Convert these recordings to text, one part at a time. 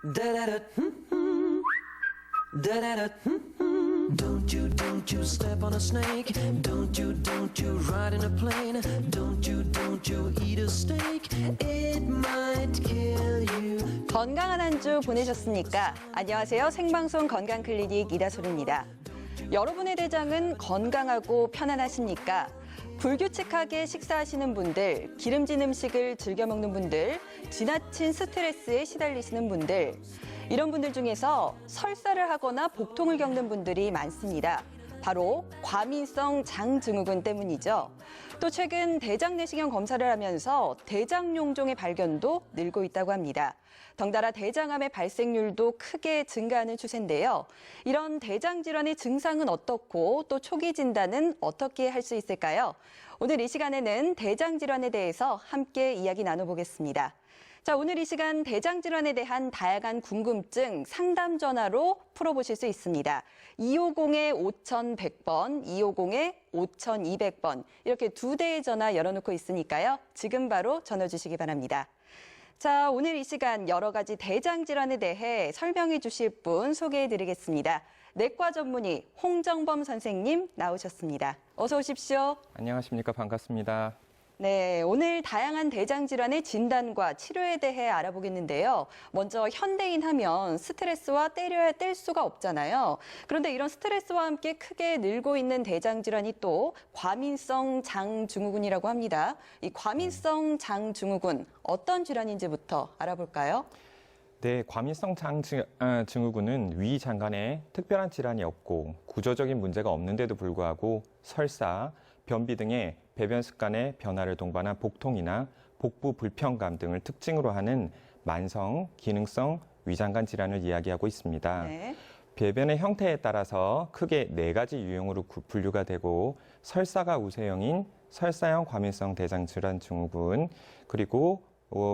Da-da-da, da-da-da, Don't you step on a snake. Don't you ride in a plane. Don't you eat a steak. It might kill you. 건강한 한 주 보내셨습니까? 안녕하세요. 생방송 건강클리닉 이다솔입니다. 여러분의 대장은 건강하고 편안하십니까? 불규칙하게 식사하시는 분들, 기름진 음식을 즐겨 먹는 분들, 지나친 스트레스에 시달리시는 분들, 이런 분들 중에서 설사를 하거나 복통을 겪는 분들이 많습니다. 바로 과민성 장증후군 때문이죠. 또 최근 대장 내시경 검사를 하면서 대장용종의 발견도 늘고 있다고 합니다. 덩달아 대장암의 발생률도 크게 증가하는 추세인데요. 이런 대장 질환의 증상은 어떻고 또 초기 진단은 어떻게 할 수 있을까요? 오늘 이 시간에는 대장 질환에 대해서 함께 이야기 나눠보겠습니다. 자, 오늘 이 시간 대장 질환에 대한 다양한 궁금증 상담 전화로 풀어보실 수 있습니다. 250-5100번, 250-5200번 이렇게 두 대의 전화 열어놓고 있으니까요. 지금 바로 전화 주시기 바랍니다. 자, 오늘 이 시간 여러 가지 대장 질환에 대해 설명해 주실 분 소개해 드리겠습니다. 내과 전문의 홍정범 선생님 나오셨습니다. 어서 오십시오. 안녕하십니까. 반갑습니다. 네, 오늘 다양한 대장 질환의 진단과 치료에 대해 알아보겠는데요. 먼저 현대인 하면 스트레스와 때려야 뗄 수가 없잖아요. 그런데 이런 스트레스와 함께 크게 늘고 있는 대장 질환이 또 과민성 장증후군이라고 합니다. 이 과민성 장증후군 어떤 질환인지부터 알아볼까요? 네, 과민성 장증후군은 위 장관에 특별한 질환이 없고 구조적인 문제가 없는데도 불구하고 설사, 변비 등의 배변 습관의 변화를 동반한 복통이나 복부 불편감 등을 특징으로 하는 만성, 기능성 위장관 질환을 이야기하고 있습니다. 네. 배변의 형태에 따라서 크게 4가지 유형으로 분류가 되고 설사가 우세형인 설사형 과민성 대장 질환 증후군, 그리고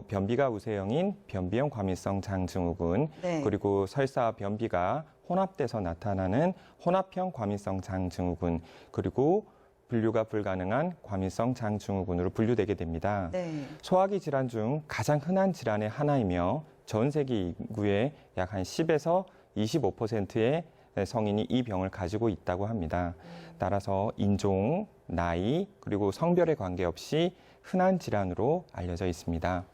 변비가 우세형인 변비형 과민성 장증후군, 네. 그리고 설사와 변비가 혼합돼서 나타나는 혼합형 과민성 장증후군, 그리고 분류가 불가능한 과민성 장증후군으로 분류되게 됩니다. 네. 소화기 질환 중 가장 흔한 질환의 하나이며 전 세계 인구의 약 한 10에서 25%의 성인이 이 병을 가지고 있다고 합니다. 따라서 인종, 나이, 그리고 성별에 관계없이 흔한 질환으로 알려져 있습니다.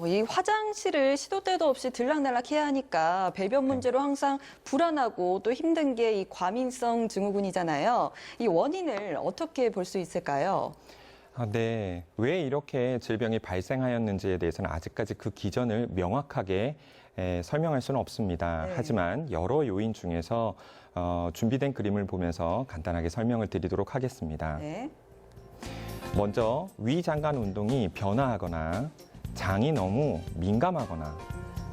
이 화장실을 시도 때도 없이 들락날락 해야 하니까 배변 문제로 항상 불안하고 또 힘든 게 이 과민성 증후군이잖아요. 이 원인을 어떻게 볼 수 있을까요? 네, 왜 이렇게 질병이 발생하였는지에 대해서는 아직까지 그 기전을 명확하게 설명할 수는 없습니다. 네. 하지만 여러 요인 중에서 준비된 그림을 보면서 간단하게 설명을 드리도록 하겠습니다. 네. 먼저 위장관 운동이 변화하거나 장이 너무 민감하거나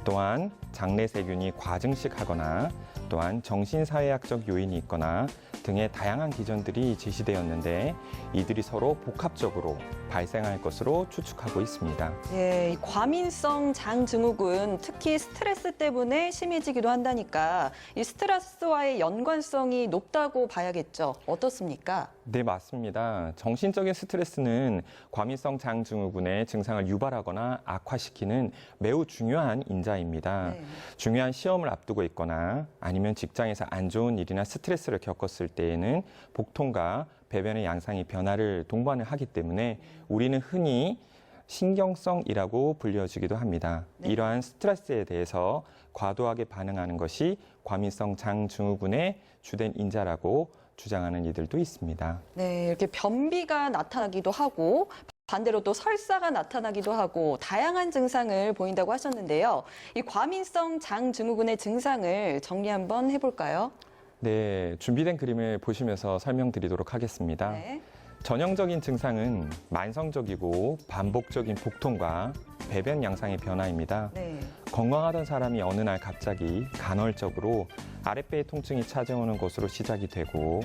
또한 장내 세균이 과증식하거나 또한 정신사회학적 요인이 있거나 등의 다양한 기전들이 제시되었는데 이들이 서로 복합적으로 발생할 것으로 추측하고 있습니다. 예, 이 과민성 장증후군 특히 스트레스 때문에 심해지기도 한다니까 이 스트레스와의 연관성이 높다고 봐야겠죠. 어떻습니까? 네, 맞습니다. 정신적인 스트레스는 과민성 장증후군의 증상을 유발하거나 악화시키는 매우 중요한 인자입니다. 네. 중요한 시험을 앞두고 있거나 아니면 직장에서 안 좋은 일이나 스트레스를 겪었을 때에는 복통과 배변의 양상이 변화를 동반을 하기 때문에 우리는 흔히 신경성이라고 불려지기도 합니다. 네. 이러한 스트레스에 대해서 과도하게 반응하는 것이 과민성 장증후군의 주된 인자라고 주장하는 이들도 있습니다. 네, 이렇게 변비가 나타나기도 하고 반대로 또 설사가 나타나기도 하고 다양한 증상을 보인다고 하셨는데요. 이 과민성 장증후군의 증상을 정리 한번 해볼까요? 네, 준비된 그림을 보시면서 설명드리도록 하겠습니다. 네. 전형적인 증상은 만성적이고 반복적인 복통과 배변 양상의 변화입니다. 네. 건강하던 사람이 어느 날 갑자기 간헐적으로 아랫배의 통증이 찾아오는 것으로 시작이 되고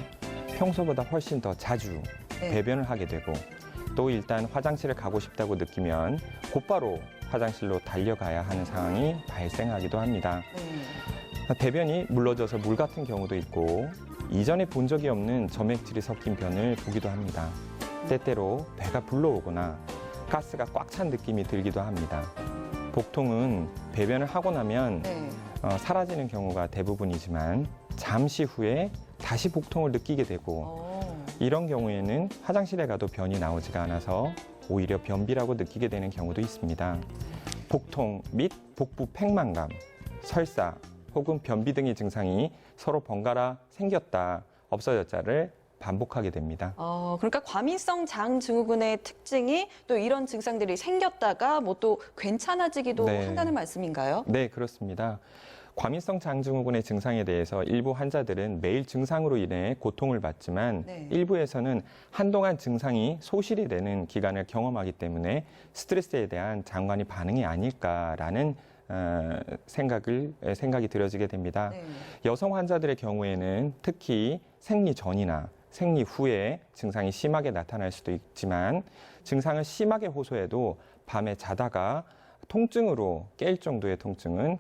평소보다 훨씬 더 자주 네. 배변을 하게 되고 또 일단 화장실을 가고 싶다고 느끼면 곧바로 화장실로 달려가야 하는 상황이 발생하기도 합니다. 네. 배변이 물러져서 물 같은 경우도 있고 이전에 본 적이 없는 점액질이 섞인 변을 보기도 합니다. 때때로 배가 불러오거나 가스가 꽉 찬 느낌이 들기도 합니다. 복통은 배변을 하고 나면 네. 사라지는 경우가 대부분이지만 잠시 후에 다시 복통을 느끼게 되고 이런 경우에는 화장실에 가도 변이 나오지가 않아서 오히려 변비라고 느끼게 되는 경우도 있습니다. 복통 및 복부 팽만감, 설사 혹은 변비 등의 증상이 서로 번갈아 생겼다, 없어졌다를 반복하게 됩니다. 그러니까 과민성 장증후군의 특징이 또 이런 증상들이 생겼다가 뭐 또 괜찮아지기도 네. 한다는 말씀인가요? 네, 그렇습니다. 과민성 장증후군의 증상에 대해서 일부 환자들은 매일 증상으로 인해 고통을 받지만 네. 일부에서는 한동안 증상이 소실이 되는 기간을 경험하기 때문에 스트레스에 대한 장관이 반응이 아닐까라는 생각이 들어지게 됩니다. 네. 여성 환자들의 경우에는 특히 생리 전이나 생리 후에 증상이 심하게 나타날 수도 있지만 증상을 심하게 호소해도 밤에 자다가 통증으로 깰 정도의 통증은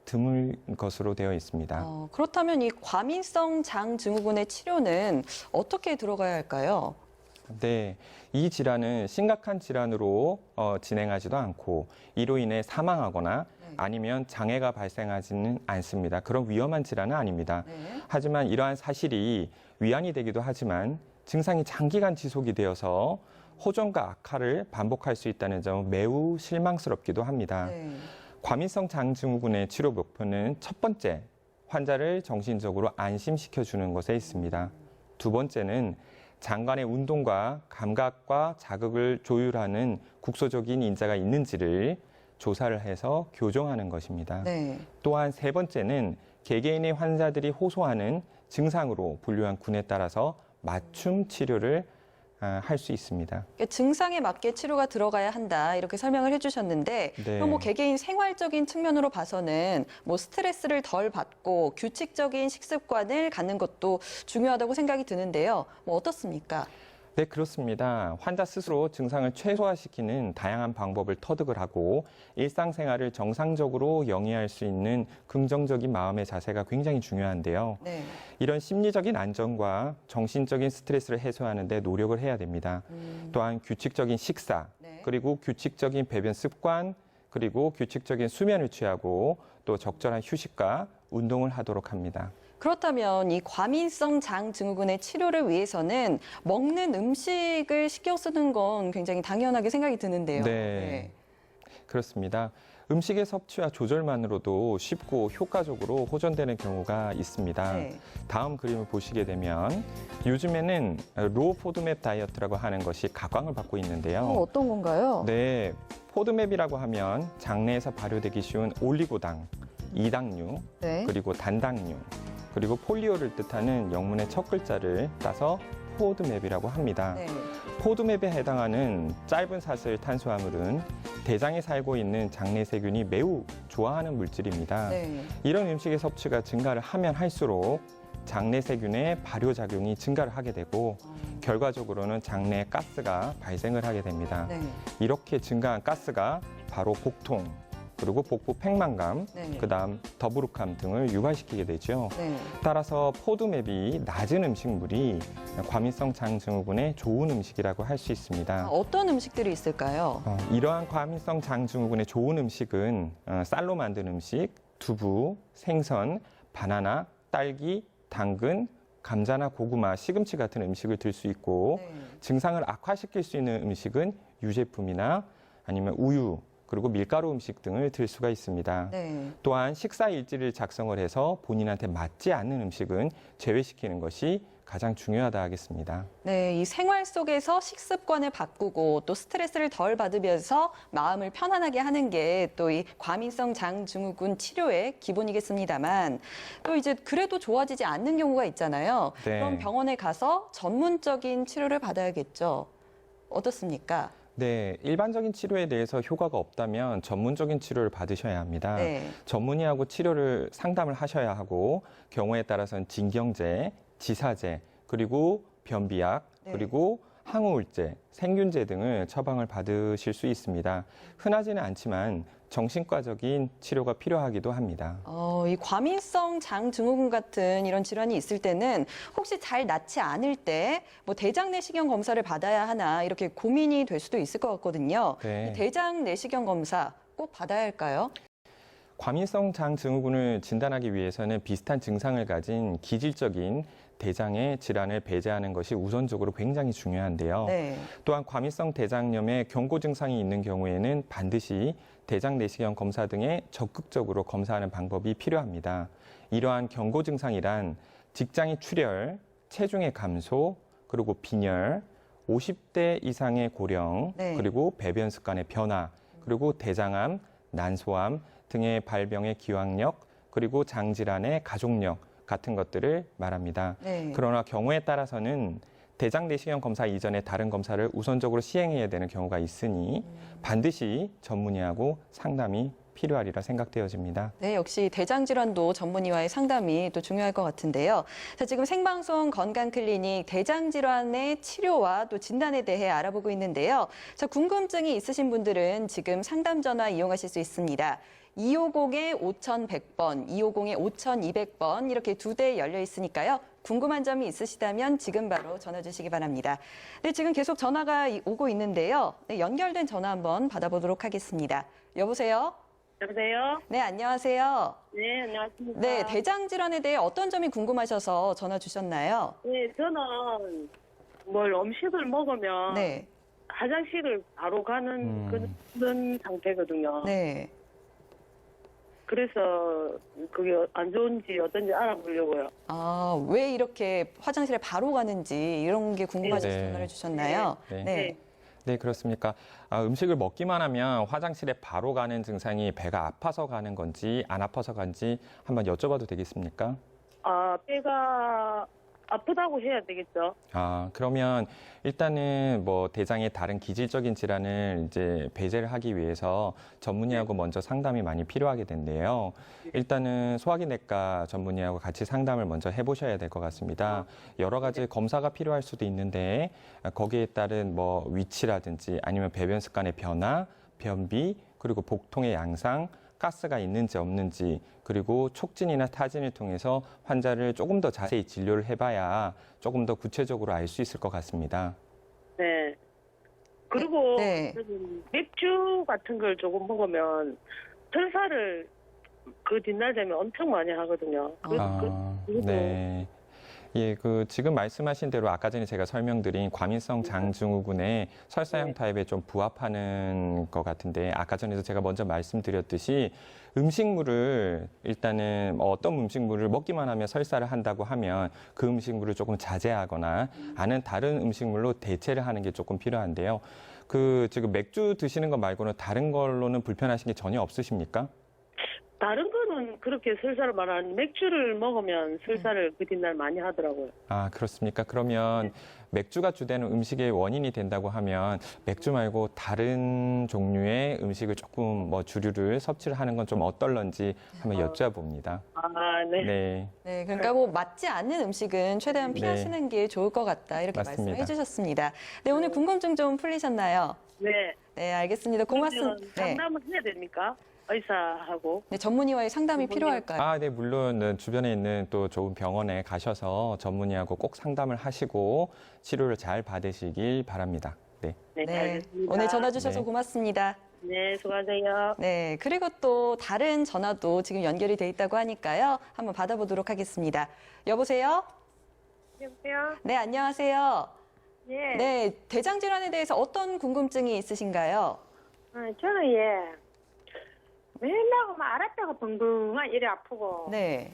드물 것으로 되어 있습니다. 그렇다면 이 과민성 장증후군의 치료는 어떻게 들어가야 할까요? 네, 이 질환은 심각한 질환으로 진행하지도 않고 이로 인해 사망하거나 아니면 장애가 발생하지는 않습니다. 그런 위험한 질환은 아닙니다. 네. 하지만 이러한 사실이 위안이 되기도 하지만 증상이 장기간 지속이 되어서 호전과 악화를 반복할 수 있다는 점은 매우 실망스럽기도 합니다. 네. 과민성 장증후군의 치료 목표는 첫 번째, 환자를 정신적으로 안심시켜주는 것에 있습니다. 두 번째는 장관의 운동과 감각과 자극을 조율하는 국소적인 인자가 있는지를 조사를 해서 교정하는 것입니다. 네. 또한 세 번째는 개개인의 환자들이 호소하는 증상으로 분류한 군에 따라서 맞춤 치료를 할 수 있습니다. 증상에 맞게 치료가 들어가야 한다 이렇게 설명을 해주셨는데 네. 그럼 뭐 개개인 생활적인 측면으로 봐서는 뭐 스트레스를 덜 받고 규칙적인 식습관을 갖는 것도 중요하다고 생각이 드는데요. 뭐 어떻습니까? 네, 그렇습니다. 환자 스스로 증상을 최소화시키는 다양한 방법을 터득을 하고 일상생활을 정상적으로 영위할 수 있는 긍정적인 마음의 자세가 굉장히 중요한데요. 네. 이런 심리적인 안정과 정신적인 스트레스를 해소하는 데 노력을 해야 됩니다. 또한 규칙적인 식사, 네. 그리고 규칙적인 배변 습관, 그리고 규칙적인 수면을 취하고 또 적절한 휴식과 운동을 하도록 합니다. 그렇다면 이 과민성 장증후군의 치료를 위해서는 먹는 음식을 신경 쓰는 건 굉장히 당연하게 생각이 드는데요. 네. 그렇습니다. 음식의 섭취와 조절만으로도 쉽고 효과적으로 호전되는 경우가 있습니다. 네. 다음 그림을 보시게 되면 요즘에는 로우 포드맵 다이어트라고 하는 것이 각광을 받고 있는데요. 어떤 건가요? 네, 포드맵이라고 하면 장내에서 발효되기 쉬운 올리고당, 이당류, 네. 그리고 단당류, 그리고 폴리오를 뜻하는 영문의 첫 글자를 따서 포드맵이라고 합니다. 네. 포드맵에 해당하는 짧은 사슬 탄수화물은 대장에 살고 있는 장내 세균이 매우 좋아하는 물질입니다. 네. 이런 음식의 섭취가 증가를 하면 할수록 장내 세균의 발효작용이 증가를 하게 되고 결과적으로는 장내에 가스가 발생을 하게 됩니다. 네. 이렇게 증가한 가스가 바로 복통, 그리고 복부 팽만감, 네. 그다음 더부룩함 등을 유발시키게 되죠. 네. 따라서 포드맵이 낮은 음식물이 과민성 장증후군에 좋은 음식이라고 할 수 있습니다. 어떤 음식들이 있을까요? 이러한 과민성 장증후군에 좋은 음식은 쌀로 만든 음식, 두부, 생선, 바나나, 딸기, 당근, 감자나 고구마, 시금치 같은 음식을 들 수 있고 네. 증상을 악화시킬 수 있는 음식은 유제품이나 아니면 우유, 그리고 밀가루 음식 등을 들 수가 있습니다. 네. 또한 식사 일지를 작성을 해서 본인한테 맞지 않는 음식은 제외시키는 것이 가장 중요하다 하겠습니다. 네, 이 생활 속에서 식습관을 바꾸고 또 스트레스를 덜 받으면서 마음을 편안하게 하는 게 또 이 과민성 장증후군 치료의 기본이겠습니다만 또 이제 그래도 좋아지지 않는 경우가 있잖아요. 네. 그럼 병원에 가서 전문적인 치료를 받아야겠죠. 어떻습니까? 네, 일반적인 치료에 대해서 효과가 없다면 전문적인 치료를 받으셔야 합니다. 네. 전문의하고 치료를 상담을 하셔야 하고 경우에 따라서는 진경제, 지사제, 그리고 변비약, 네. 그리고 항우울제, 생균제 등을 처방을 받으실 수 있습니다. 흔하지는 않지만 정신과적인 치료가 필요하기도 합니다. 이 과민성 장증후군 같은 이런 질환이 있을 때는 혹시 잘 낫지 않을 때 뭐 대장 내시경 검사를 받아야 하나 이렇게 고민이 될 수도 있을 것 같거든요. 네. 이 대장 내시경 검사 꼭 받아야 할까요? 과민성 장 증후군을 진단하기 위해서는 비슷한 증상을 가진 기질적인 대장의 질환을 배제하는 것이 우선적으로 굉장히 중요한데요. 네. 또한 과민성 대장염의 경고 증상이 있는 경우에는 반드시 대장 내시경 검사 등에 적극적으로 검사하는 방법이 필요합니다. 이러한 경고 증상이란 직장의 출혈, 체중의 감소, 그리고 빈혈, 50대 이상의 고령, 네. 그리고 배변 습관의 변화, 그리고 대장암, 난소암 등의 발병의 기왕력, 그리고 장질환의 가족력 같은 것들을 말합니다. 네. 그러나 경우에 따라서는 대장 내시경 검사 이전에 다른 검사를 우선적으로 시행해야 되는 경우가 있으니 반드시 전문의하고 상담이 필요하리라 생각되어집니다. 네, 역시 대장 질환도 전문의와의 상담이 또 중요할 것 같은데요. 자, 지금 생방송 건강클리닉 대장 질환의 치료와 또 진단에 대해 알아보고 있는데요. 자, 궁금증이 있으신 분들은 지금 상담 전화 이용하실 수 있습니다. 250-5100번, 250-5200번 이렇게 2대 열려 있으니까요. 궁금한 점이 있으시다면 지금 바로 전화 주시기 바랍니다. 네, 지금 계속 전화가 오고 있는데요. 네, 연결된 전화 한번 받아보도록 하겠습니다. 여보세요? 여보세요? 네, 안녕하세요. 네, 안녕하십니까. 네, 대장 질환에 대해 어떤 점이 궁금하셔서 전화 주셨나요? 네, 저는 음식을 먹으면 네, 화장실을 바로 가는 그런 상태거든요. 네. 그래서 그게 안 좋은지 어떤지 알아보려고요. 아, 왜 이렇게 화장실에 바로 가는지 이런 게 궁금하셔서 네. 전화를 주셨나요? 네. 네. 네, 그렇습니까? 음식을 먹기만 하면 화장실에 바로 가는 증상이 배가 아파서 가는 건지 안 아파서 간지 한번 여쭤봐도 되겠습니까? 배가 아프다고 해야 되겠죠? 그러면 일단은 대장의 다른 기질적인 질환을 이제 배제를 하기 위해서 전문의하고 먼저 상담이 많이 필요하게 된대요. 일단은 소화기내과 전문의하고 같이 상담을 먼저 해보셔야 될 것 같습니다. 여러 가지 검사가 필요할 수도 있는데 거기에 따른 위치라든지 아니면 배변 습관의 변화, 변비, 그리고 복통의 양상, 가스가 있는지 없는지, 그리고 촉진이나 타진을 통해서 환자를 조금 더 자세히 진료를 해봐야 조금 더 구체적으로 알 수 있을 것 같습니다. 네. 그리고 네. 맥주 같은 걸 조금 먹으면 설사를 그 뒷날 되면 엄청 많이 하거든요. 네. 예, 지금 말씀하신 대로 아까 전에 제가 설명드린 과민성 장증후군의 설사형 타입에 좀 부합하는 것 같은데 아까 전에도 제가 먼저 말씀드렸듯이 음식물을 일단은 어떤 음식물을 먹기만 하면 설사를 한다고 하면 그 음식물을 조금 자제하거나 아는 다른 음식물로 대체를 하는 게 조금 필요한데요. 지금 맥주 드시는 것 말고는 다른 걸로는 불편하신 게 전혀 없으십니까? 다른 거는 그렇게 설사를 말하는 맥주를 먹으면 설사를 그 뒷날 많이 하더라고요. 그렇습니까? 그러면 맥주가 주되는 음식의 원인이 된다고 하면 맥주 말고 다른 종류의 음식을 조금 주류를 섭취를 하는 건 좀 어떨런지 한번 여쭤봅니다. 네. 네. 네, 그러니까 맞지 않는 음식은 최대한 피하시는 게 좋을 것 같다 이렇게 맞습니다. 말씀해 주셨습니다. 네, 오늘 궁금증 좀 풀리셨나요? 네. 네, 알겠습니다. 고맙습니다. 네. 상담을 해야 됩니까? 의사하고. 네, 전문의와의 상담이 필요할까요? 네, 물론 주변에 있는 또 좋은 병원에 가셔서 전문의하고 꼭 상담을 하시고 치료를 잘 받으시길 바랍니다. 네. 네, 네, 알겠습니다. 오늘 전화 주셔서 네. 고맙습니다. 네, 수고하세요. 네, 그리고 또 다른 전화도 지금 연결이 돼 있다고 하니까요. 한번 받아보도록 하겠습니다. 여보세요? 여보세요? 네, 안녕하세요. 예. 네, 대장 질환에 대해서 어떤 궁금증이 있으신가요? 저는 맨날 아랫배가 벙벙한 이래 아프고 네.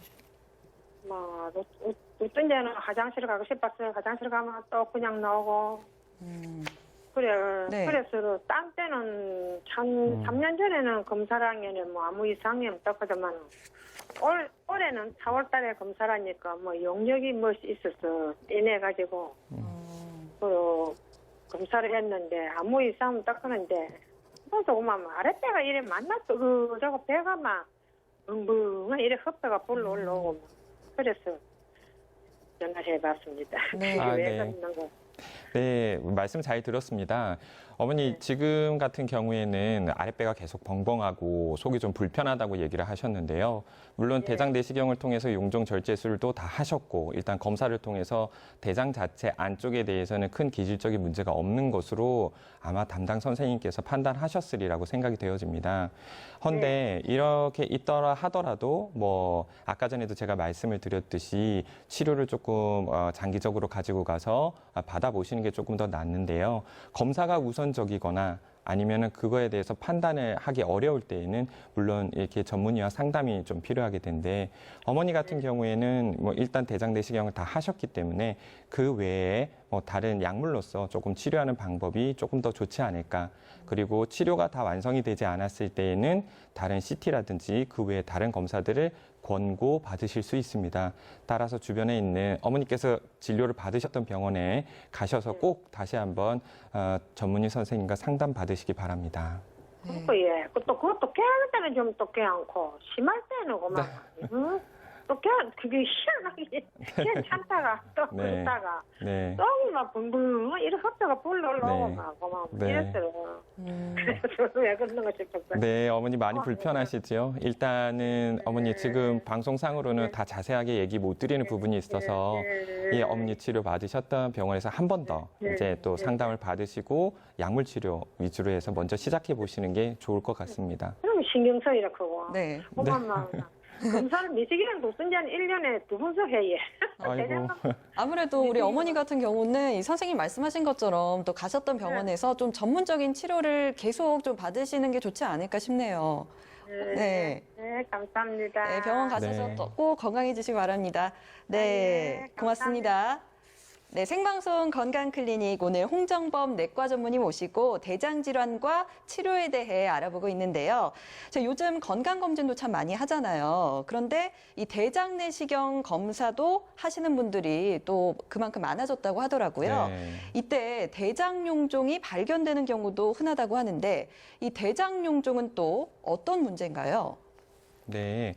어떤 데는 화장실 가고 싶었어요. 화장실 가면 또 그냥 나오고 그래. 네. 그래서 딴 때는 3년 전에는 검사랑에는 아무 이상이 없었거든만 올해는 4월 달에 검사라니까 용력이 있어서 인해가지고 검사를 했는데 아무 이상 없었는데 조금만 아랫배가 이래 만나서 저거 배가 벙벙한 이래 헛배가 불러 올라오고 그래서 전화해봤습니다. 네. 네. 네, 말씀 잘 들었습니다. 어머니, 지금 같은 경우에는 아랫배가 계속 벙벙하고 속이 좀 불편하다고 얘기를 하셨는데요. 물론 대장 내시경을 통해서 용종 절제술도 다 하셨고 일단 검사를 통해서 대장 자체 안쪽에 대해서는 큰 기질적인 문제가 없는 것으로 아마 담당 선생님께서 판단하셨으리라고 생각이 되어집니다. 헌데 이렇게 있더라 하더라도 뭐 아까 전에도 제가 말씀을 드렸듯이 치료를 조금 장기적으로 가지고 가서 받아보시는 게 조금 더 낫는데요. 검사가 우선적이거나 아니면은 그거에 대해서 판단을 하기 어려울 때에는 물론 이렇게 전문의와 상담이 좀 필요하게 된데 어머니 같은 경우에는 뭐 일단 대장 내시경을 다 하셨기 때문에 그 외에 뭐 다른 약물로서 조금 치료하는 방법이 조금 더 좋지 않을까. 그리고 치료가 다 완성이 되지 않았을 때에는 다른 CT라든지 그 외에 다른 검사들을 권고 받으실 수 있습니다. 따라서 주변에 있는 어머니께서 진료를 받으셨던 병원에 가셔서 꼭 다시 한번 전문의 선생님과 상담 받으시기 바랍니다. 예. 그것도 깨알 때는 좀 또 깨않고 심할 때는 그만. 응? 또 그게 희한하게 괜찮다가 또 네. 그러다가 네. 똥이 막 붕붕 이렇게 헛다가 불러올라오고 네. 막 그만 네. 이랬어요. 그래서 왜 그러는 거지? 네, 어머니 많이 불편하시죠? 일단은 어머니 지금 방송상으로는 다 자세하게 얘기 못 드리는 부분이 있어서 이 어머니 치료 받으셨던 병원에서 한 번 더 이제 또 상담을 받으시고 약물 치료 위주로 해서 먼저 시작해 보시는 게 좋을 것 같습니다. 그럼 신경쓰이라 크고. 네. 그만 검사를 미식이랑 도슨지 한 1년에 2번씩 해. 아이고. 아무래도 우리 어머니 같은 경우는 이 선생님 말씀하신 것처럼 또 가셨던 병원에서 좀 전문적인 치료를 계속 좀 받으시는 게 좋지 않을까 싶네요. 네. 네, 감사합니다. 네, 병원 가셔서 네. 또 꼭 건강해지시기 바랍니다. 네, 네, 고맙습니다. 네, 생방송 건강클리닉 오늘 홍정범 내과 전문의 모시고 대장질환과 치료에 대해 알아보고 있는데요. 요즘 건강검진도 참 많이 하잖아요. 그런데 이 대장 내시경 검사도 하시는 분들이 또 그만큼 많아졌다고 하더라고요. 네. 이때 대장용종이 발견되는 경우도 흔하다고 하는데 이 대장용종은 또 어떤 문제인가요? 네.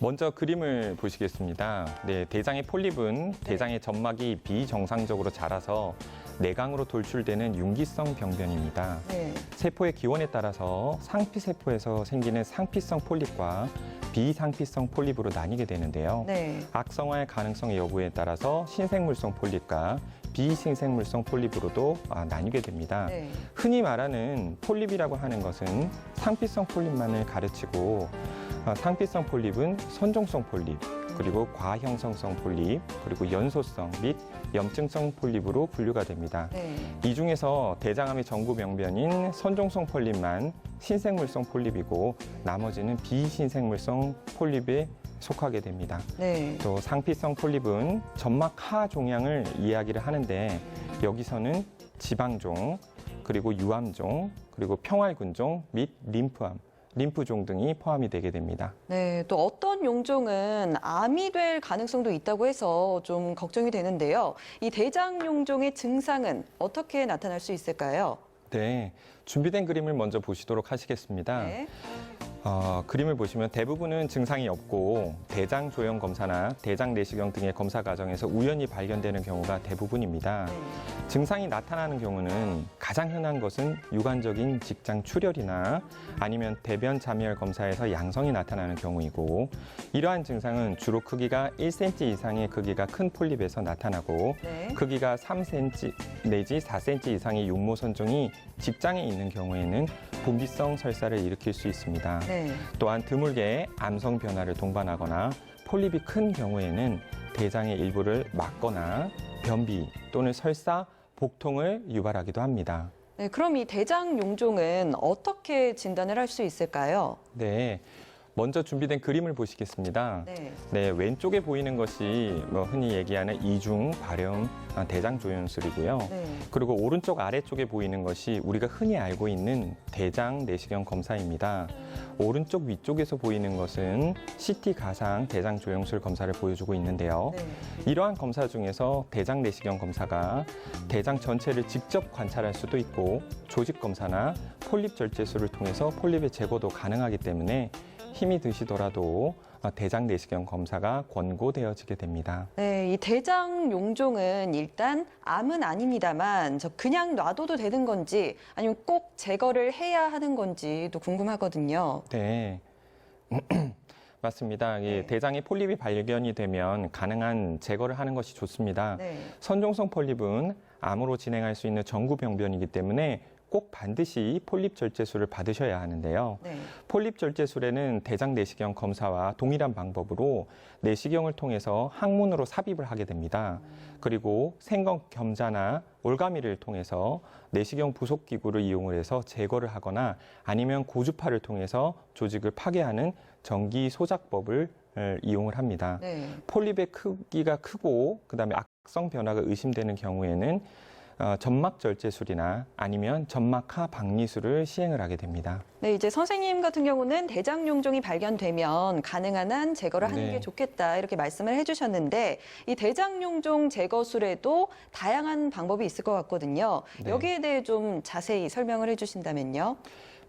먼저 그림을 보시겠습니다. 네, 대장의 폴립은 대장의 점막이 비정상적으로 자라서 내강으로 돌출되는 융기성 병변입니다. 네. 세포의 기원에 따라서 상피세포에서 생기는 상피성 폴립과 비상피성 폴립으로 나뉘게 되는데요. 네. 악성화의 가능성 여부에 따라서 신생물성 폴립과 비신생물성 폴립으로도 나뉘게 됩니다. 네. 흔히 말하는 폴립이라고 하는 것은 상피성 폴립만을 가르치고 상피성 폴립은 선종성 폴립, 그리고 과형성성 폴립, 그리고 연소성 및 염증성 폴립으로 분류가 됩니다. 네. 이 중에서 대장암의 전구 병변인 선종성 폴립만 신생물성 폴립이고 나머지는 비신생물성 폴립에 속하게 됩니다. 네. 또 상피성 폴립은 점막 하 종양을 이야기를 하는데 여기서는 지방종, 그리고 유암종, 그리고 평활근종 및 림프종 등이 포함이 되게 됩니다. 네, 또 어떤 용종은 암이 될 가능성도 있다고 해서 좀 걱정이 되는데요. 이 대장 용종의 증상은 어떻게 나타날 수 있을까요? 네, 준비된 그림을 먼저 보시도록 하시겠습니다. 네. 그림을 보시면 대부분은 증상이 없고 대장 조형 검사나 대장 내시경 등의 검사 과정에서 우연히 발견되는 경우가 대부분입니다. 네. 증상이 나타나는 경우는 가장 흔한 것은 유관적인 직장 출혈이나 아니면 대변 자멸 검사에서 양성이 나타나는 경우이고 이러한 증상은 주로 크기가 1cm 이상의 크기가 큰 폴립에서 나타나고 네. 크기가 3cm 내지 4cm 이상의 육모 선종이 직장에 있는 경우에는 분비성 설사를 일으킬 수 있습니다. 네. 또한 드물게 암성 변화를 동반하거나 폴립이 큰 경우에는 대장의 일부를 막거나 변비 또는 설사, 복통을 유발하기도 합니다. 네, 그럼 이 대장 용종은 어떻게 진단을 할 수 있을까요? 네, 먼저 준비된 그림을 보시겠습니다. 네. 네, 왼쪽에 보이는 것이 흔히 얘기하는 이중 발형 대장 조연술이고요. 네. 그리고 오른쪽 아래쪽에 보이는 것이 우리가 흔히 알고 있는 대장 내시경 검사입니다. 오른쪽 위쪽에서 보이는 것은 CT 가상 대장 조영술 검사를 보여주고 있는데요. 네. 이러한 검사 중에서 대장 내시경 검사가 대장 전체를 직접 관찰할 수도 있고 조직 검사나 폴립 절제술을 통해서 폴립의 제거도 가능하기 때문에 힘이 드시더라도 대장 내시경 검사가 권고되어지게 됩니다. 네, 이 대장 용종은 일단 암은 아닙니다만 그냥 놔둬도 되는 건지 아니면 꼭 제거를 해야 하는 건지도 궁금하거든요. 네. 맞습니다. 네. 대장에 폴립이 발견이 되면 가능한 제거를 하는 것이 좋습니다. 네. 선종성 폴립은 암으로 진행할 수 있는 전구병변이기 때문에 꼭 반드시 폴립 절제술을 받으셔야 하는데요. 네. 폴립 절제술에는 대장 내시경 검사와 동일한 방법으로 내시경을 통해서 항문으로 삽입을 하게 됩니다. 그리고 생건 겸자나 올가미를 통해서 내시경 부속 기구를 이용을 해서 제거를 하거나 아니면 고주파를 통해서 조직을 파괴하는 전기 소작법을 이용을 합니다. 네. 폴립의 크기가 크고 그다음에 악성 변화가 의심되는 경우에는 점막 절제술이나 아니면 점막하 박리술을 시행을 하게 됩니다. 네, 이제 선생님 같은 경우는 대장 용종이 발견되면 가능한 한 제거를 하는 네. 게 좋겠다 이렇게 말씀을 해주셨는데 이 대장 용종 제거술에도 다양한 방법이 있을 것 같거든요. 네. 여기에 대해 좀 자세히 설명을 해주신다면요.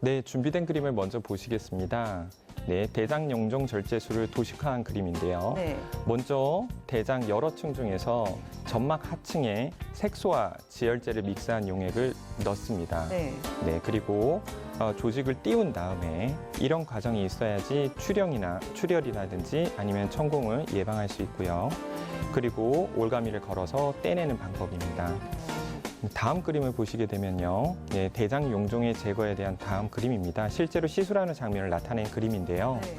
네, 준비된 그림을 먼저 보시겠습니다. 네, 대장 용종 절제술을 도식화한 그림인데요. 네. 먼저 대장 여러 층 중에서 점막 하층에 색소와 지혈제를 믹스한 용액을 넣습니다. 네. 네, 그리고 조직을 띄운 다음에 이런 과정이 있어야지 출혈이라든지 아니면 천공을 예방할 수 있고요. 그리고 올가미를 걸어서 떼내는 방법입니다. 다음 그림을 보시게 되면요. 네, 대장 용종의 제거에 대한 다음 그림입니다. 실제로 시술하는 장면을 나타낸 그림인데요. 네.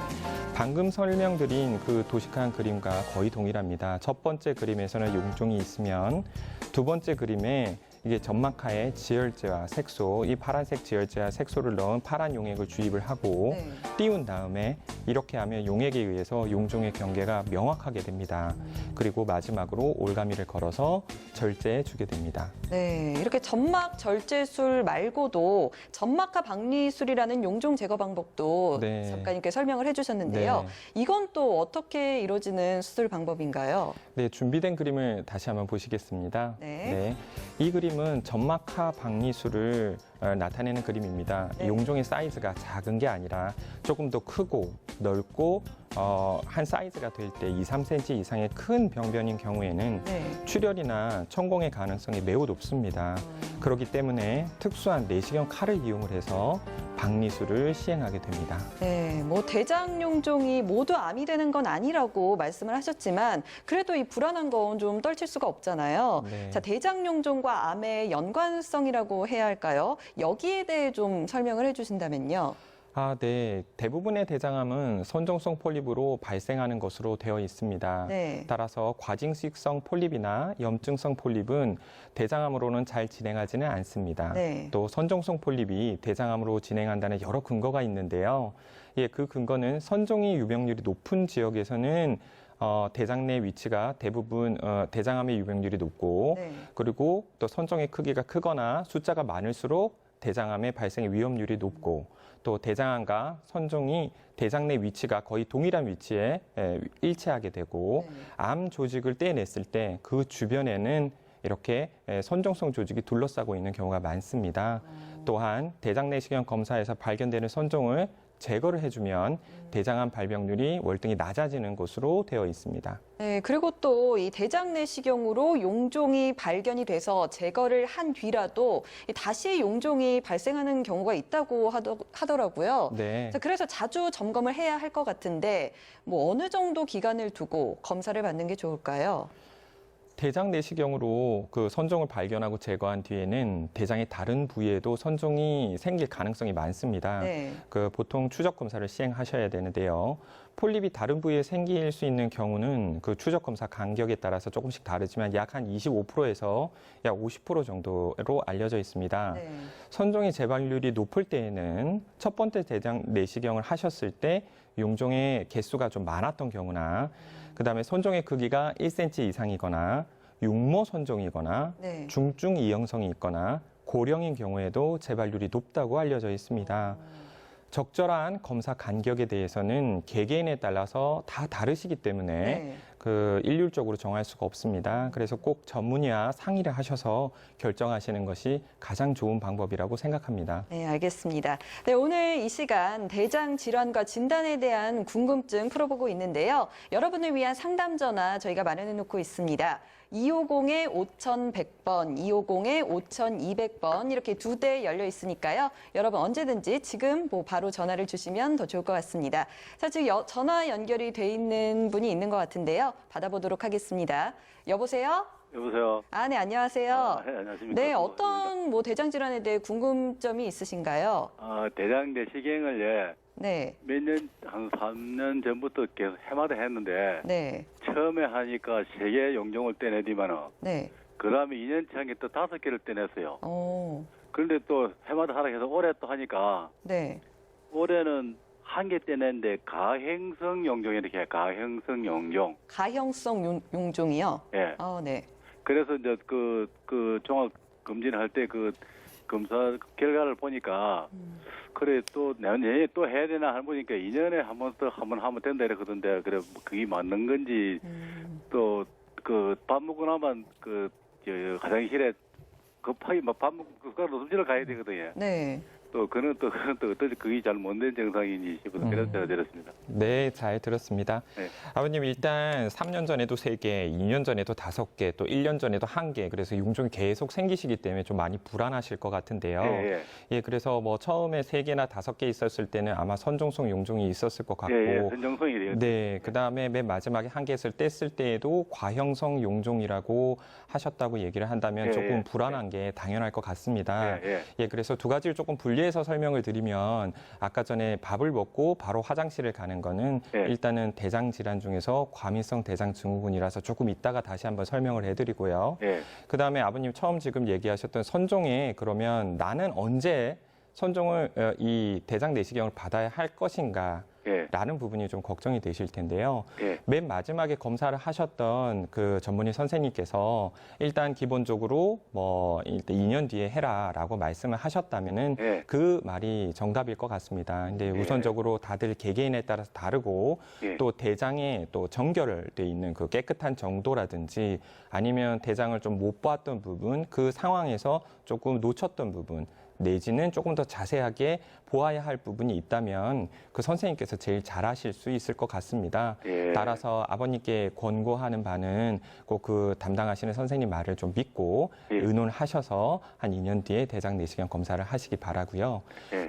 방금 설명드린 그 도식한 그림과 거의 동일합니다. 첫 번째 그림에서는 용종이 있으면 두 번째 그림에 이게 점막하에 지혈제와 색소, 이 파란색 지혈제와 색소를 넣은 파란 용액을 주입을 하고 네. 띄운 다음에 이렇게 하면 용액에 의해서 용종의 경계가 명확하게 됩니다. 그리고 마지막으로 올가미를 걸어서 절제해 주게 됩니다. 네, 이렇게 점막 절제술 말고도 점막하 박리술이라는 용종 제거 방법도 네. 작가님께 설명을 해주셨는데요. 이건 또 어떻게 이루어지는 수술 방법인가요? 네, 준비된 그림을 다시 한번 보시겠습니다. 네. 이 그림은 점막하 박리술을 나타내는 그림입니다. 네. 용종의 사이즈가 작은 게 아니라 조금 더 크고 넓고 한 사이즈가 될 때 2, 3cm 이상의 큰 병변인 경우에는 네. 출혈이나 천공의 가능성이 매우 높습니다. 그렇기 때문에 특수한 내시경 칼을 이용을 해서 박리술을 시행하게 됩니다. 네, 뭐 대장 용종이 모두 암이 되는 건 아니라고 말씀을 하셨지만 그래도 이 불안한 건 좀 떨칠 수가 없잖아요. 네. 자, 대장 용종과 암의 연관성이라고 해야 할까요? 여기에 대해 좀 설명을 해주신다면요. 네. 대부분의 대장암은 선종성 폴립으로 발생하는 것으로 되어 있습니다. 네. 따라서 과징수익성 폴립이나 염증성 폴립은 대장암으로는 잘 진행하지는 않습니다. 네. 또 선종성 폴립이 대장암으로 진행한다는 여러 근거가 있는데요. 그 근거는 선종의 유병률이 높은 지역에서는 대장 내 위치가 대부분 대장암의 유병률이 높고 네. 그리고 또 선종의 크기가 크거나 숫자가 많을수록 대장암의 발생의 위험률이 높고 또 대장암과 선종이 대장 내 위치가 거의 동일한 위치에 일치하게 되고 네. 암 조직을 떼냈을 때 그 주변에는 이렇게 선종성 조직이 둘러싸고 있는 경우가 많습니다. 또한 대장 내시경 검사에서 발견되는 선종을 제거를 해주면 대장암 발병률이 월등히 낮아지는 것으로 되어 있습니다. 네, 그리고 또 이 대장 내시경으로 용종이 발견이 돼서 제거를 한 뒤라도 다시 용종이 발생하는 경우가 있다고 하더라고요. 네. 자, 그래서 자주 점검을 해야 할 것 같은데 뭐 어느 정도 기간을 두고 검사를 받는 게 좋을까요? 대장 내시경으로 그 선종을 발견하고 제거한 뒤에는 대장의 다른 부위에도 선종이 생길 가능성이 많습니다. 네. 보통 추적 검사를 시행하셔야 되는데요. 폴립이 다른 부위에 생길 수 있는 경우는 그 추적 검사 간격에 따라서 조금씩 다르지만 약 한 25%에서 약 50% 정도로 알려져 있습니다. 네. 선종의 재발률이 높을 때에는 첫 번째 대장 내시경을 하셨을 때 용종의 개수가 좀 많았던 경우나 그다음에 선종의 크기가 1cm 이상이거나 육모 선종이거나 네. 중증 이형성이 있거나 고령인 경우에도 재발률이 높다고 알려져 있습니다. 적절한 검사 간격에 대해서는 개개인에 따라서 다 다르시기 때문에 네. 그 일률적으로 정할 수가 없습니다. 그래서 꼭 전문의와 상의를 하셔서 결정하시는 것이 가장 좋은 방법이라고 생각합니다. 네, 알겠습니다. 네, 오늘 이 시간 대장 질환과 진단에 대한 궁금증 풀어보고 있는데요. 여러분을 위한 상담 전화 저희가 마련해 놓고 있습니다. 250-5100번, 250-5200번 이렇게 2대 열려 있으니까요. 여러분 언제든지 지금 바로 전화를 주시면 더 좋을 것 같습니다. 자, 지금 전화 연결이 돼 있는 분이 있는 것 같은데요. 받아보도록 하겠습니다. 여보세요? 여보세요. 네, 안녕하세요. 네, 안녕하십니까. 네, 어떤 대장 질환에 대해 궁금점이 있으신가요? 대장 내시경을 네, 몇 년, 한 3년 전부터 계속 해마다 했는데, 네, 처음에 하니까 3개 용종을 떼내더만은, 네. 그 다음에 2년치 한 게 또 5개를 떼냈어요. 오, 그런데 또 해마다 하라 해서 올해 또 하니까, 네. 올해는 한 개 떼냈는데, 가행성 용종 이렇게 해요. 가행성 용종. 가형성 용종이요? 예. 네. 그래서 이제 그 종합 검진할 때 그 검사 결과를 보니까, 그래 또 내년에 또 해야 되나 보니까 2년에 한 번 하면 된다 이러거든요. 그래 그게 맞는 건지 또 그 밥 먹고 나면 화장실에 급하게 밥 먹고 숟가락으로 숨지러 가야 되거든요. 네. 또 그는 또 어떨지 그게 잘 못 된 증상인지 싶어서 그래서 제가 드렸습니다. 네, 잘 들었습니다. 네. 아버님 일단 3년 전에도 3개, 2년 전에도 5개, 또 1년 전에도 1개, 그래서 용종이 계속 생기시기 때문에 좀 많이 불안하실 것 같은데요. 예, 그래서 뭐 처음에 3개나 5개 있었을 때는 아마 선종성 용종이 있었을 것 같고, 선정성이래요. 네, 그 다음에 맨 마지막에 1개를 뗐을 때에도 과형성 용종이라고 하셨다고 얘기를 한다면 조금 불안한 게 당연할 것 같습니다. 예, 그래서 두 가지를 조금 분리해서 설명을 드리면 아까 전에 밥을 먹고 바로 화장실을 가는 거는 일단은 대장 질환 중에서 과민성 대장 증후군이라서 조금 이따가 다시 한번 설명을 해드리고요. 그 다음에 아버님 처음 지금 얘기하셨던 선종에 그러면 나는 언제 선종을 이 대장 내시경을 받아야 할 것인가? 라는 부분이 좀 걱정이 되실 텐데요. 맨 마지막에 검사를 하셨던 그 전문의 선생님께서 일단 기본적으로 뭐 일단 2년 뒤에 해라라고 말씀을 하셨다면은 그 말이 정답일 것 같습니다. 근데 우선적으로 다들 개개인에 따라서 다르고 또 대장에 또 정결돼 있는 그 깨끗한 정도라든지 아니면 대장을 좀 못 봤던 부분, 그 상황에서 조금 놓쳤던 부분 내지는 조금 더 자세하게 보아야 할 부분이 있다면 그 선생님께서 제일 잘하실 수 있을 것 같습니다. 따라서 아버님께 권고하는 바는 꼭 그 담당하시는 선생님 말을 좀 믿고 의논하셔서 한 2년 뒤에 대장 내시경 검사를 하시기 바라고요.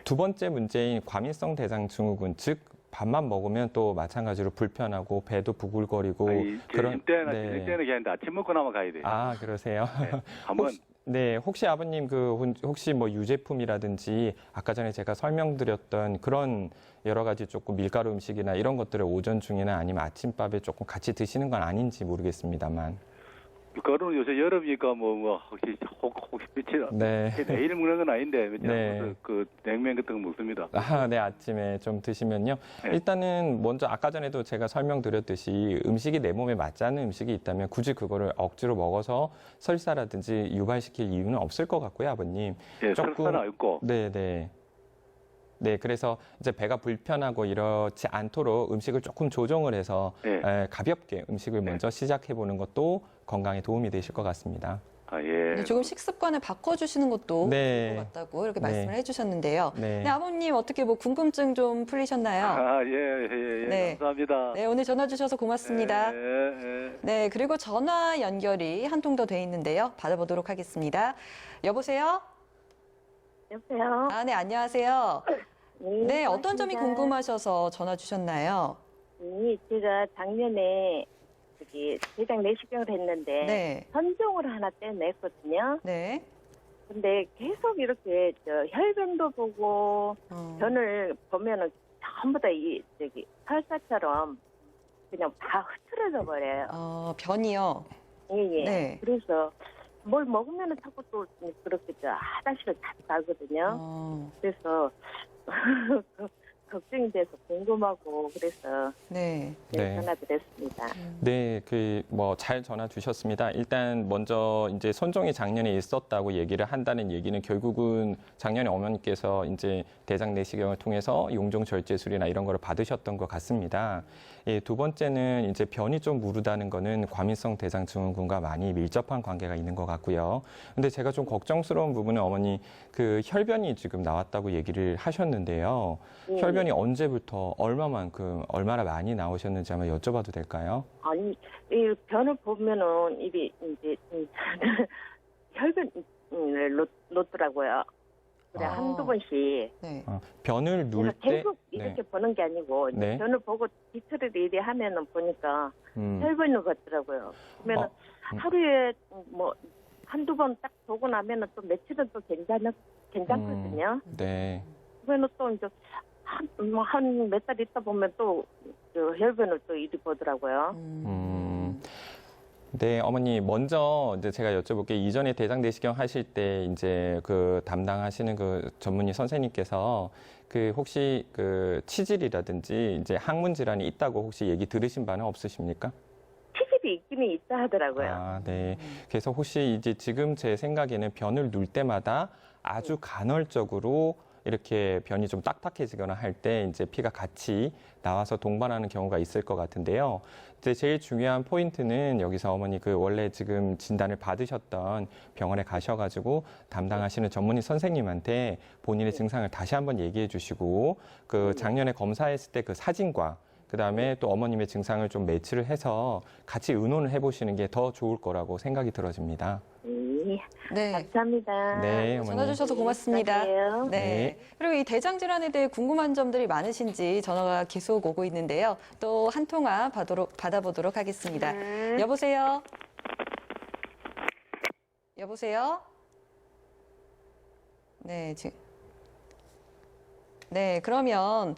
두 번째 문제인 과민성 대장 증후군, 즉 밥만 먹으면 또 마찬가지로 불편하고 배도 부글거리고 그런 때는 그냥 아침 먹고 나면 가야 돼요. 아, 그러세요? 한번 네, 혹시 아버님 혹시 뭐 유제품이라든지 아까 전에 제가 설명드렸던 그런 여러 가지 조금 밀가루 음식이나 이런 것들을 오전 중이나 아니면 아침밥에 조금 같이 드시는 건 아닌지 모르겠습니다만. 그거는 요새 여름이니까 혹시 며칠 매일 먹는 건 아닌데 며칠 그 냉면 같은 거 먹습니다. 네, 아침에 좀 드시면요. 일단은 먼저 아까 전에도 제가 설명드렸듯이 음식이 내 몸에 맞지 않는 음식이 있다면 굳이 그거를 억지로 먹어서 설사라든지 유발시킬 이유는 없을 것 같고요, 아버님. 설사는 없고. 네, 그래서 이제 배가 불편하고 이렇지 않도록 음식을 조금 조정을 해서 가볍게 음식을 먼저 시작해 보는 것도 건강에 도움이 되실 것 같습니다. 조금 식습관을 바꿔주시는 것도 좋을 것 같다고 이렇게 말씀을 해주셨는데요. 네, 아버님 어떻게 뭐 궁금증 좀 풀리셨나요? 네, 감사합니다. 네, 오늘 전화 주셔서 고맙습니다. 네, 그리고 전화 연결이 한 통 더 돼 있는데요. 받아보도록 하겠습니다. 여보세요? 여보세요? 네, 안녕하세요. 네, 어떤 점이 궁금하셔서 전화 주셨나요? 제가 작년에 대장 내시경을 했는데 선종을 하나 떼냈거든요. 네. 근데 계속 이렇게 혈변도 보고 변을 보면은 전부 다 설사처럼 그냥 다 흐트러져 버려요. 변이요? 네. 그래서 뭘 먹으면은 자꾸 또 그렇게 화장실을 자주 가거든요. 그래서 걱정이 돼서 궁금하고 그래서 전화드렸습니다. 네, 잘 전화 주셨습니다. 일단 먼저 이제 선종이 작년에 있었다고 얘기를 한다는 얘기는 결국은 작년에 어머니께서 이제 대장 내시경을 통해서 용종 절제술이나 이런 거를 받으셨던 것 같습니다. 예, 두 번째는 이제 변이 좀 무르다는 거는 과민성 대장 증후군과 많이 밀접한 관계가 있는 것 같고요. 근데 제가 좀 걱정스러운 부분은 어머니 그 혈변이 지금 나왔다고 얘기를 하셨는데요. 예. 혈변이 언제부터 얼마나 많이 나오셨는지 한번 여쭤봐도 될까요? 아니, 이 변을 보면은 이게 이제 혈변 놓더라고요. 그래 아. 한두 번씩. 네. 변을 누울 내가 때 계속 이렇게 보는 게 아니고 이제 네. 변을 보고 뒤처리를 이래 하면은 보니까 음, 혈변인 것 같더라고요. 그러면 하루에 뭐 한두 번 딱 보고 나면은 또 며칠은 또 괜찮거든요. 네. 그러면 또 이제 한 몇 달 있다 보면 또 그 혈변을 또 이리 보더라고요. 네, 어머니 먼저 이제 제가 여쭤볼게 이전에 대장 내시경 하실 때 이제 그 담당하시는 그 전문의 선생님께서 그 혹시 그 치질이라든지 이제 항문 질환이 있다고 혹시 얘기 들으신 바는 없으십니까? 치질이 있기는 있다 하더라고요. 아, 네. 그래서 혹시 이제 지금 제 생각에는 변을 누울 때마다 아주 간헐적으로 이렇게 변이 좀 딱딱해지거나 할 때 이제 피가 같이 나와서 동반하는 경우가 있을 것 같은데요. 이제 제일 중요한 포인트는 여기서 어머니 그 원래 지금 진단을 받으셨던 병원에 가셔가지고 담당하시는 전문의 선생님한테 본인의 증상을 다시 한번 얘기해 주시고 그 작년에 검사했을 때 그 사진과 그다음에 또 어머님의 증상을 좀 매치를 해서 같이 의논을 해보시는 게 더 좋을 거라고 생각이 들어집니다. 네. 감사합니다. 네, 어머니. 전화 주셔서 고맙습니다. 감사해요. 네. 네. 그리고 이 대장 질환에 대해 궁금한 점들이 많으신지 전화가 계속 오고 있는데요. 또 한 통화 받아보도록 하겠습니다. 여보세요? 여보세요? 네, 지금. 네, 그러면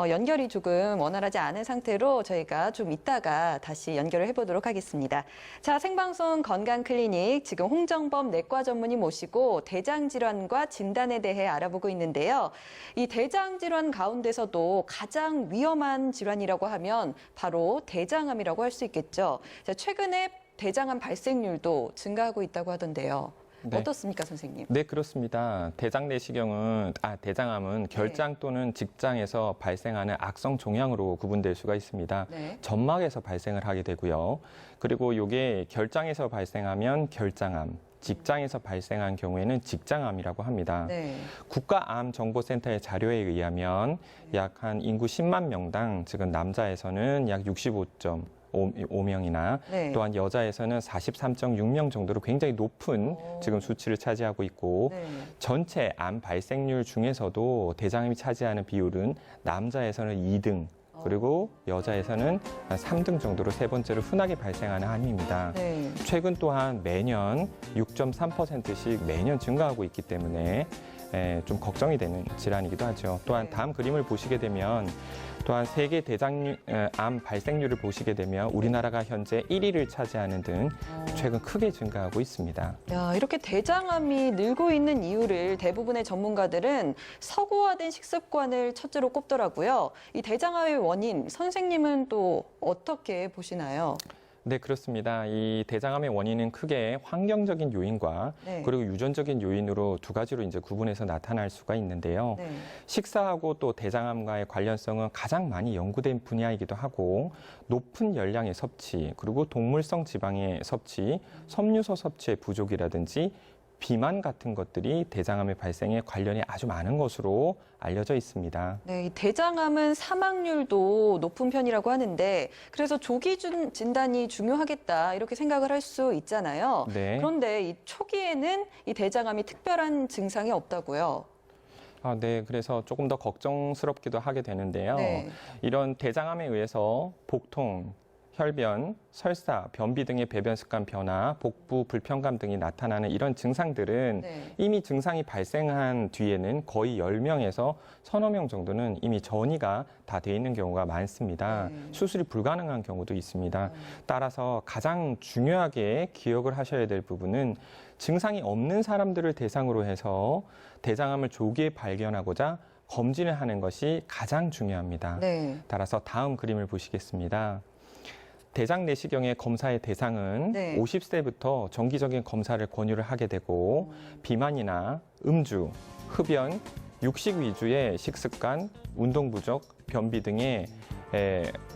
연결이 조금 원활하지 않은 상태로 저희가 좀 이따가 다시 연결을 해보도록 하겠습니다. 자, 생방송 건강클리닉 지금 홍정범 내과 전문의 모시고 대장질환과 진단에 대해 알아보고 있는데요. 이 대장질환 가운데서도 가장 위험한 질환이라고 하면 바로 대장암이라고 할 수 있겠죠. 자, 최근에 대장암 발생률도 증가하고 있다고 하던데요. 네. 어떻습니까, 선생님? 네, 그렇습니다. 대장암은 결장 또는 직장에서 발생하는 악성 종양으로 구분될 수가 있습니다. 네. 점막에서 발생을 하게 되고요. 그리고 이게 결장에서 발생하면 결장암, 직장에서 발생한 경우에는 직장암이라고 합니다. 네. 국가암정보센터의 자료에 의하면 약 한 인구 10만 명당 지금 남자에서는 약 65.5명이나 네. 또한 여자에서는 43.6명 정도로 굉장히 높은 지금 수치를 차지하고 있고 네. 전체 암 발생률 중에서도 대장암이 차지하는 비율은 남자에서는 2등 그리고 여자에서는 한 3등 정도로 세 번째로 흔하게 발생하는 암입니다. 네. 최근 또한 매년 6.3%씩 매년 증가하고 있기 때문에 좀 걱정이 되는 질환이기도 하죠. 또한 다음 그림을 보시게 되면 또한 세계 대장암 발생률을 보시게 되면 우리나라가 현재 1위를 차지하는 등 최근 크게 증가하고 있습니다. 야, 이렇게 대장암이 늘고 있는 이유를 대부분의 전문가들은 서구화된 식습관을 첫째로 꼽더라고요. 이 대장암의 원인, 선생님은 또 어떻게 보시나요? 네, 그렇습니다. 이 대장암의 원인은 크게 환경적인 요인과 네. 그리고 유전적인 요인으로 두 가지로 이제 구분해서 나타날 수가 있는데요. 네. 식사하고 또 대장암과의 관련성은 가장 많이 연구된 분야이기도 하고 높은 열량의 섭취, 그리고 동물성 지방의 섭취, 섬유소 섭취의 부족이라든지 비만 같은 것들이 대장암의 발생에 관련이 아주 많은 것으로 알려져 있습니다. 네, 이 대장암은 사망률도 높은 편이라고 하는데 그래서 조기 진단이 중요하겠다 이렇게 생각을 할 수 있잖아요. 네. 그런데 이 초기에는 이 대장암이 특별한 증상이 없다고요. 네. 그래서 조금 더 걱정스럽기도 하게 되는데요. 네. 이런 대장암에 의해서 복통, 혈변, 설사, 변비 등의 배변 습관 변화, 복부 불편감 등이 나타나는 이런 증상들은 네. 이미 증상이 발생한 뒤에는 거의 10명에서 서너 명 정도는 이미 전이가 다 돼 있는 경우가 많습니다. 네. 수술이 불가능한 경우도 있습니다. 따라서 가장 중요하게 기억을 하셔야 될 부분은 증상이 없는 사람들을 대상으로 해서 대장암을 조기에 발견하고자 검진을 하는 것이 가장 중요합니다. 네. 따라서 다음 그림을 보시겠습니다. 대장 내시경의 검사의 대상은 네. 50세부터 정기적인 검사를 권유를 하게 되고 비만이나 음주, 흡연, 육식 위주의 식습관, 운동 부족, 변비 등의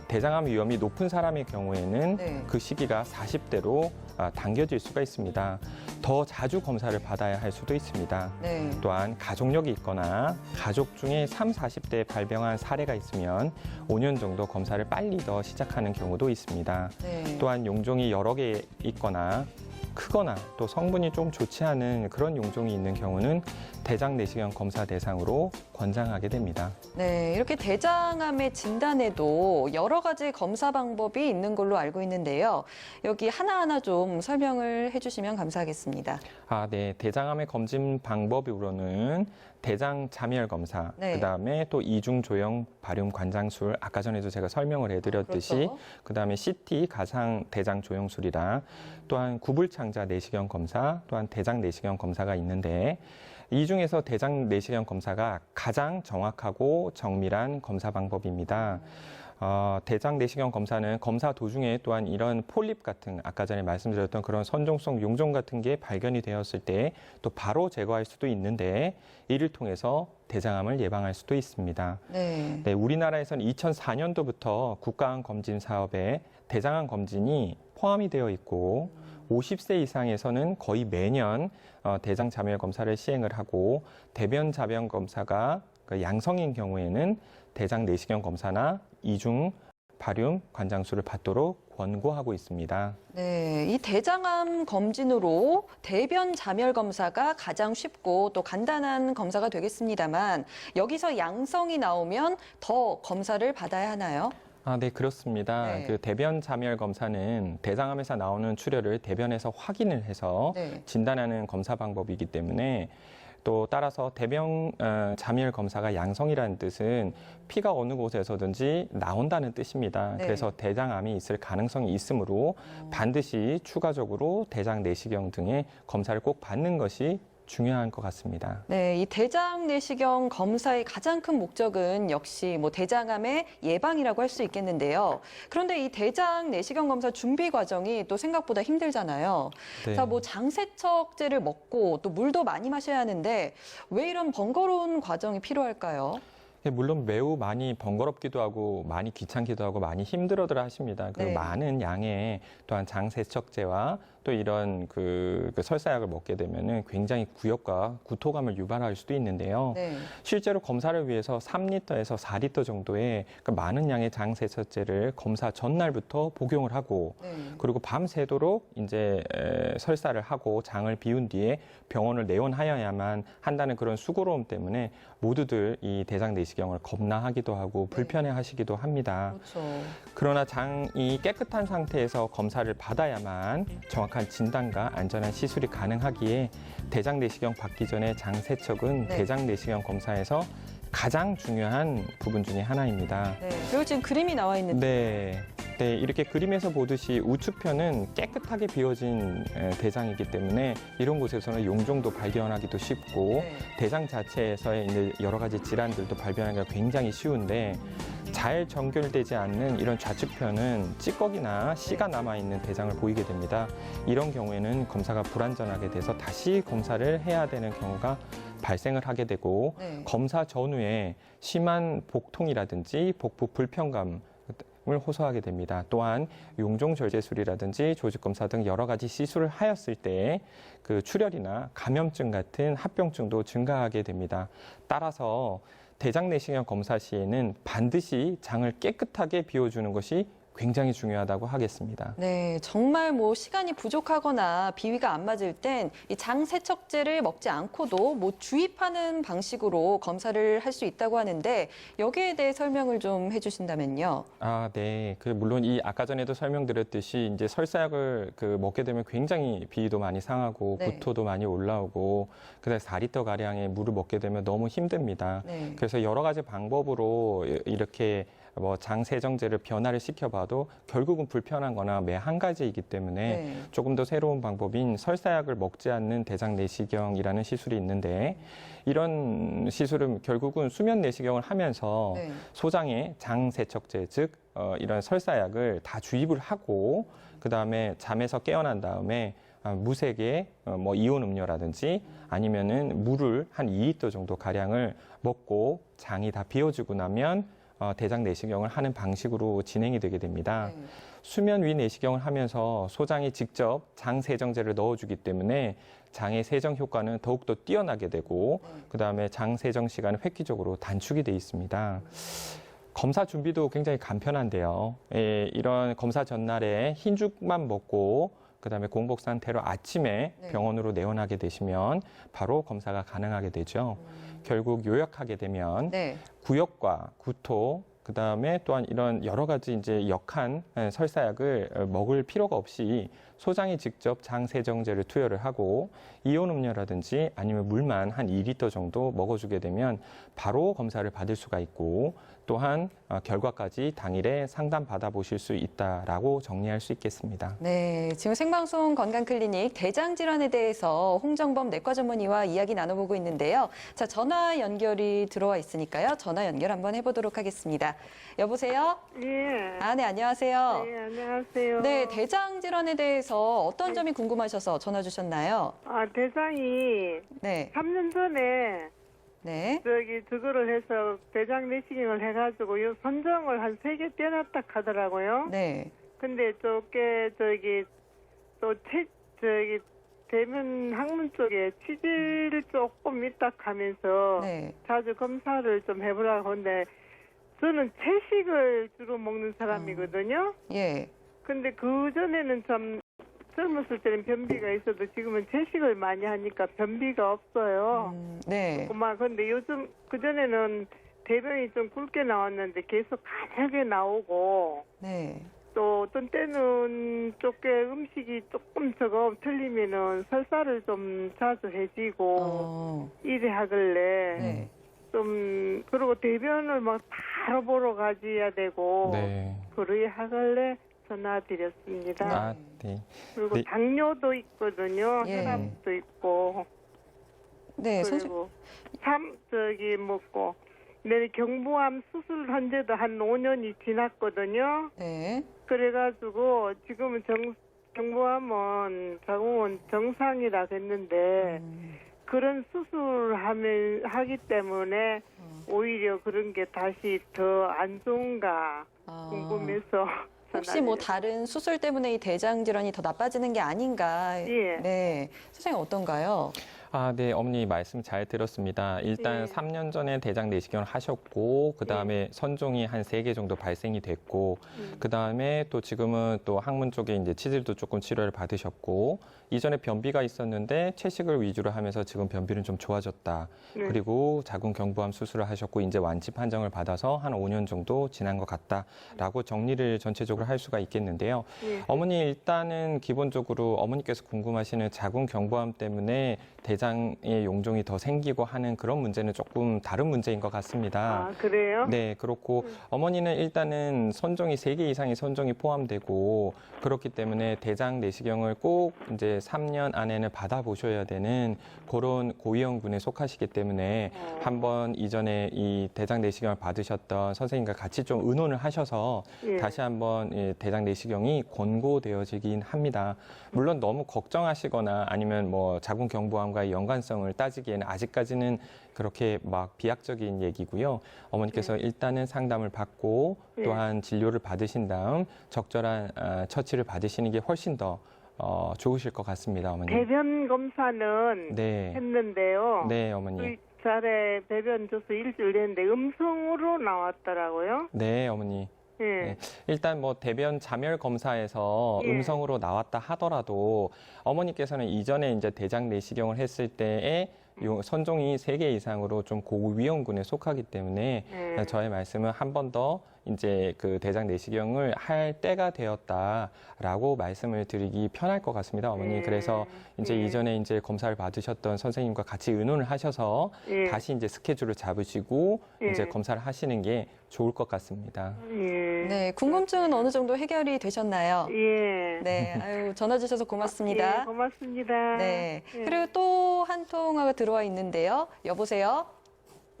대장암 위험이 높은 사람의 경우에는 네. 그 시기가 40대로 당겨질 수가 있습니다. 더 자주 검사를 받아야 할 수도 있습니다. 네. 또한 가족력이 있거나 가족 중에 30, 40대에 발병한 사례가 있으면 5년 정도 검사를 빨리 더 시작하는 경우도 있습니다. 네. 또한 용종이 여러 개 있거나 크거나 또 성분이 좀 좋지 않은 그런 용종이 있는 경우는 대장 내시경 검사 대상으로 권장하게 됩니다. 네, 이렇게 대장암의 진단에도 여러 가지 검사 방법이 있는 걸로 알고 있는데요. 여기 하나하나 좀 설명을 해주시면 감사하겠습니다. 네. 대장암의 검진 방법으로는 대장 자멸 검사, 네. 그다음에 또 이중 조형 바륨 관장술, 아까 전에도 제가 설명을 해드렸듯이 그렇죠. 그다음에 CT 가상 대장 조형술이라 또한 구불창자 내시경 검사, 또한 대장 내시경 검사가 있는데 이 중에서 대장 내시경 검사가 가장 정확하고 정밀한 검사 방법입니다. 대장 내시경 검사는 검사 도중에 또한 이런 폴립 같은 아까 전에 말씀드렸던 그런 선종성 용종 같은 게 발견이 되었을 때 또 바로 제거할 수도 있는데 이를 통해서 대장암을 예방할 수도 있습니다. 네. 네, 우리나라에서는 2004년도부터 국가암 검진 사업에 대장암 검진이 포함이 되어 있고 50세 이상에서는 거의 매년 대장 자멸 검사를 시행을 하고 대변 자변 검사가 양성인 경우에는 대장 내시경 검사나 이중 바륨 관장술을 받도록 권고하고 있습니다. 네, 이 대장암 검진으로 대변 자멸 검사가 가장 쉽고 또 간단한 검사가 되겠습니다만 여기서 양성이 나오면 더 검사를 받아야 하나요? 네, 그렇습니다. 네. 그 대변 자멸 검사는 대장암에서 나오는 출혈을 대변에서 확인을 해서 네. 진단하는 검사 방법이기 때문에 또 따라서 대변 자멸 검사가 양성이라는 뜻은 피가 어느 곳에서든지 나온다는 뜻입니다. 네. 그래서 대장암이 있을 가능성이 있으므로 반드시 추가적으로 대장 내시경 등의 검사를 꼭 받는 것이 중요한 것 같습니다. 네, 이 대장 내시경 검사의 가장 큰 목적은 역시 뭐 대장암의 예방이라고 할 수 있겠는데요. 그런데 이 대장 내시경 검사 준비 과정이 또 생각보다 힘들잖아요. 네. 자, 뭐 장세척제를 먹고 또 물도 많이 마셔야 하는데 왜 이런 번거로운 과정이 필요할까요? 물론 매우 많이 번거롭기도 하고 많이 귀찮기도 하고 많이 힘들어들 하십니다. 그리고 네. 많은 양의 또한 장세척제와 또 이런 그 설사약을 먹게 되면은 굉장히 구역과 구토감을 유발할 수도 있는데요. 네. 실제로 검사를 위해서 3리터에서 4리터 정도의 많은 양의 장세척제를 검사 전날부터 복용을 하고 네. 그리고 밤새도록 이제 설사를 하고 장을 비운 뒤에 병원을 내원하여야만 한다는 그런 수고로움 때문에 모두들 이 대장 내시경을 겁나하기도 하고 불편해하시기도 합니다. 그렇죠. 그러나 장이 깨끗한 상태에서 검사를 받아야만 정확한 진단과 안전한 시술이 가능하기에 대장 내시경 받기 전에 장 세척은 네. 대장 내시경 검사에서 가장 중요한 부분 중에 하나입니다. 네. 그리고 지금 그림이 나와 있는데 네, 이렇게 그림에서 보듯이 우측편은 깨끗하게 비워진 대장이기 때문에 이런 곳에서는 용종도 발견하기도 쉽고 네. 대장 자체에서의 이제 여러 가지 질환들도 발견하기가 굉장히 쉬운데 잘 정결되지 않는 이런 좌측편은 찌꺼기나 씨가 남아있는 대장을 보이게 됩니다. 이런 경우에는 검사가 불안전하게 돼서 다시 검사를 해야 되는 경우가 발생을 하게 되고 네. 검사 전후에 심한 복통이라든지 복부 불편감 을 호소하게 됩니다. 또한 용종 절제술이라든지 조직 검사 등 여러 가지 시술을 하였을 때 그 출혈이나 감염증 같은 합병증도 증가하게 됩니다. 따라서 대장 내시경 검사 시에는 반드시 장을 깨끗하게 비워주는 것이 굉장히 중요하다고 하겠습니다. 네, 정말 뭐 시간이 부족하거나 비위가 안 맞을 땐 이 장세척제를 먹지 않고도 뭐 주입하는 방식으로 검사를 할 수 있다고 하는데 여기에 대해 설명을 좀 해주신다면요. 네. 물론 이 아까 전에도 설명드렸듯이 이제 설사약을 먹게 되면 굉장히 비위도 많이 상하고 네. 구토도 많이 올라오고 그다음에 4리터 가량의 물을 먹게 되면 너무 힘듭니다. 네. 그래서 여러 가지 방법으로 이렇게 장 세정제를 변화를 시켜봐도 결국은 불편한 거나 매 한 가지이기 때문에 네. 조금 더 새로운 방법인 설사약을 먹지 않는 대장 내시경이라는 시술이 있는데 이런 시술은 결국은 수면 내시경을 하면서 네. 소장에 장 세척제 즉 이런 설사약을 다 주입을 하고 그다음에 잠에서 깨어난 다음에 무색의 이온 음료라든지 아니면은 물을 한 2리터 정도 가량을 먹고 장이 다 비워지고 나면 대장 내시경을 하는 방식으로 진행이 되게 됩니다. 네. 수면 위 내시경을 하면서 소장이 직접 장 세정제를 넣어주기 때문에 장의 세정 효과는 더욱더 뛰어나게 되고 그다음에 장 세정 시간은 획기적으로 단축이 돼 있습니다. 검사 준비도 굉장히 간편한데요. 예, 이런 검사 전날에 흰죽만 먹고 그다음에 공복 상태로 아침에 네. 병원으로 내원하게 되시면 바로 검사가 가능하게 되죠. 결국 요약하게 되면 네. 구역과 구토, 그다음에 또한 이런 여러 가지 이제 역한 설사약을 먹을 필요가 없이 소장이 직접 장 세정제를 투여를 하고 이온 음료라든지 아니면 물만 한 2리터 정도 먹어주게 되면 바로 검사를 받을 수가 있고 또한 결과까지 당일에 상담 받아보실 수 있다라고 정리할 수 있겠습니다. 네, 지금 생방송 건강클리닉 대장 질환에 대해서 홍정범 내과 전문의와 이야기 나눠보고 있는데요. 자, 전화 연결이 들어와 있으니까요. 전화 연결 한번 해보도록 하겠습니다. 여보세요? 예. 아, 네, 안녕하세요. 네, 안녕하세요. 네, 대장 질환에 대해서 어떤 점이 궁금하셔서 전화 주셨나요? 아, 대장이 네, 3년 전에 네, 저거를 해서 대장 내시경을 해가지고 요 선정을 한 3개 떼놨다 하더라고요. 네, 근데 저게 대면 항문 쪽에 치질 조금 있다 하면서 네, 자주 검사를 좀 해보라고 하는데 저는 채식을 주로 먹는 사람이거든요. 예, 근데 그 전에는 참 젊었을 때는 변비가 있어도 지금은 채식을 많이 하니까 변비가 없어요. 네, 근데 요즘 그 전에는 대변이 좀 굵게 나왔는데 계속 가늘게 나오고 네, 또 어떤 때는 쪼개 음식이 조금 저거 틀리면은 설사를 좀 자주 해지고 이래 하길래 네. 좀 그리고 대변을 막 바로 보러 가져야 되고 네. 그러이 하길래 전화드렸습니다. 아, 네. 그리고 네. 당뇨도 있거든요. 예. 혈압도 있고 네, 선생님. 그리고 먹고 내 경부암 수술한 지도 한 5년이 지났거든요. 네, 그래가지고 지금은 경부암은 자궁은 정상이라 했는데 그런 하기 때문에 오히려 그런 게 다시 더 안 좋은가 궁금해서 혹시 뭐 다른 수술 때문에 이 대장 질환이 더 나빠지는 게 아닌가? 예. 네, 선생님 어떤가요? 아, 네, 어머니 말씀 잘 들었습니다. 일단 예. 3년 전에 대장 내시경을 하셨고, 그 다음에 선종이 한 3개 정도 발생이 됐고, 그 다음에 또 지금은 또 항문 쪽에 이제 치질도 조금 치료를 받으셨고, 이전에 변비가 있었는데 채식을 위주로 하면서 지금 변비는 좀 좋아졌다. 네. 그리고 자궁 경부암 수술을 하셨고, 이제 완치 판정을 받아서 한 5년 정도 지난 것 같다라고 정리를 전체적으로 할 수가 있겠는데요. 예. 어머니 일단은 기본적으로 어머니께서 궁금하시는 자궁 경부암 때문에 대장의 용종이 더 생기고 하는 그런 문제는 조금 다른 문제인 것 같습니다. 아, 그래요? 네, 그렇고 어머니는 일단은 선종이 3개 이상의 선종이 포함되고 그렇기 때문에 대장 내시경을 꼭 이제 3년 안에는 받아보셔야 되는 그런 고위험군에 속하시기 때문에 한번 이전에 이 대장 내시경을 받으셨던 선생님과 같이 좀 의논을 하셔서 예. 다시 한번 이 대장 내시경이 권고되어지긴 합니다. 물론 너무 걱정하시거나 아니면 뭐 자궁 경부암과의 연관성을 따지기에는 아직까지는 그렇게 막 비약적인 얘기고요. 어머니께서 일단은 상담을 받고 네. 또한 진료를 받으신 다음 적절한 처치를 받으시는 게 훨씬 더 좋으실 것 같습니다, 어머니. 배변 검사는 네, 했는데요. 네, 어머니. 수의사에 배변 줘서 일주일 됐는데 음성으로 나왔더라고요. 네, 어머니. 예. 네. 일단 뭐 대변 자멸 검사에서 예. 음성으로 나왔다 하더라도 어머니께서는 이전에 이제 대장 내시경을 했을 때에 선종이 3개 이상으로 좀 고위험군에 속하기 때문에 네. 저의 말씀은 한 번 더 이제 그 대장 내시경을 할 때가 되었다라고 말씀을 드리기 편할 것 같습니다, 어머니. 그래서 이제 이전에 이제 검사를 받으셨던 선생님과 같이 의논을 하셔서 예. 다시 이제 스케줄을 잡으시고 예. 이제 검사를 하시는 게 좋을 것 같습니다. 예. 네, 궁금증은 어느 정도 해결이 되셨나요? 예. 네, 아유, 전화 주셔서 고맙습니다. 예, 고맙습니다. 네, 예. 그리고 또 한 통화가 들어와 있는데요. 여보세요?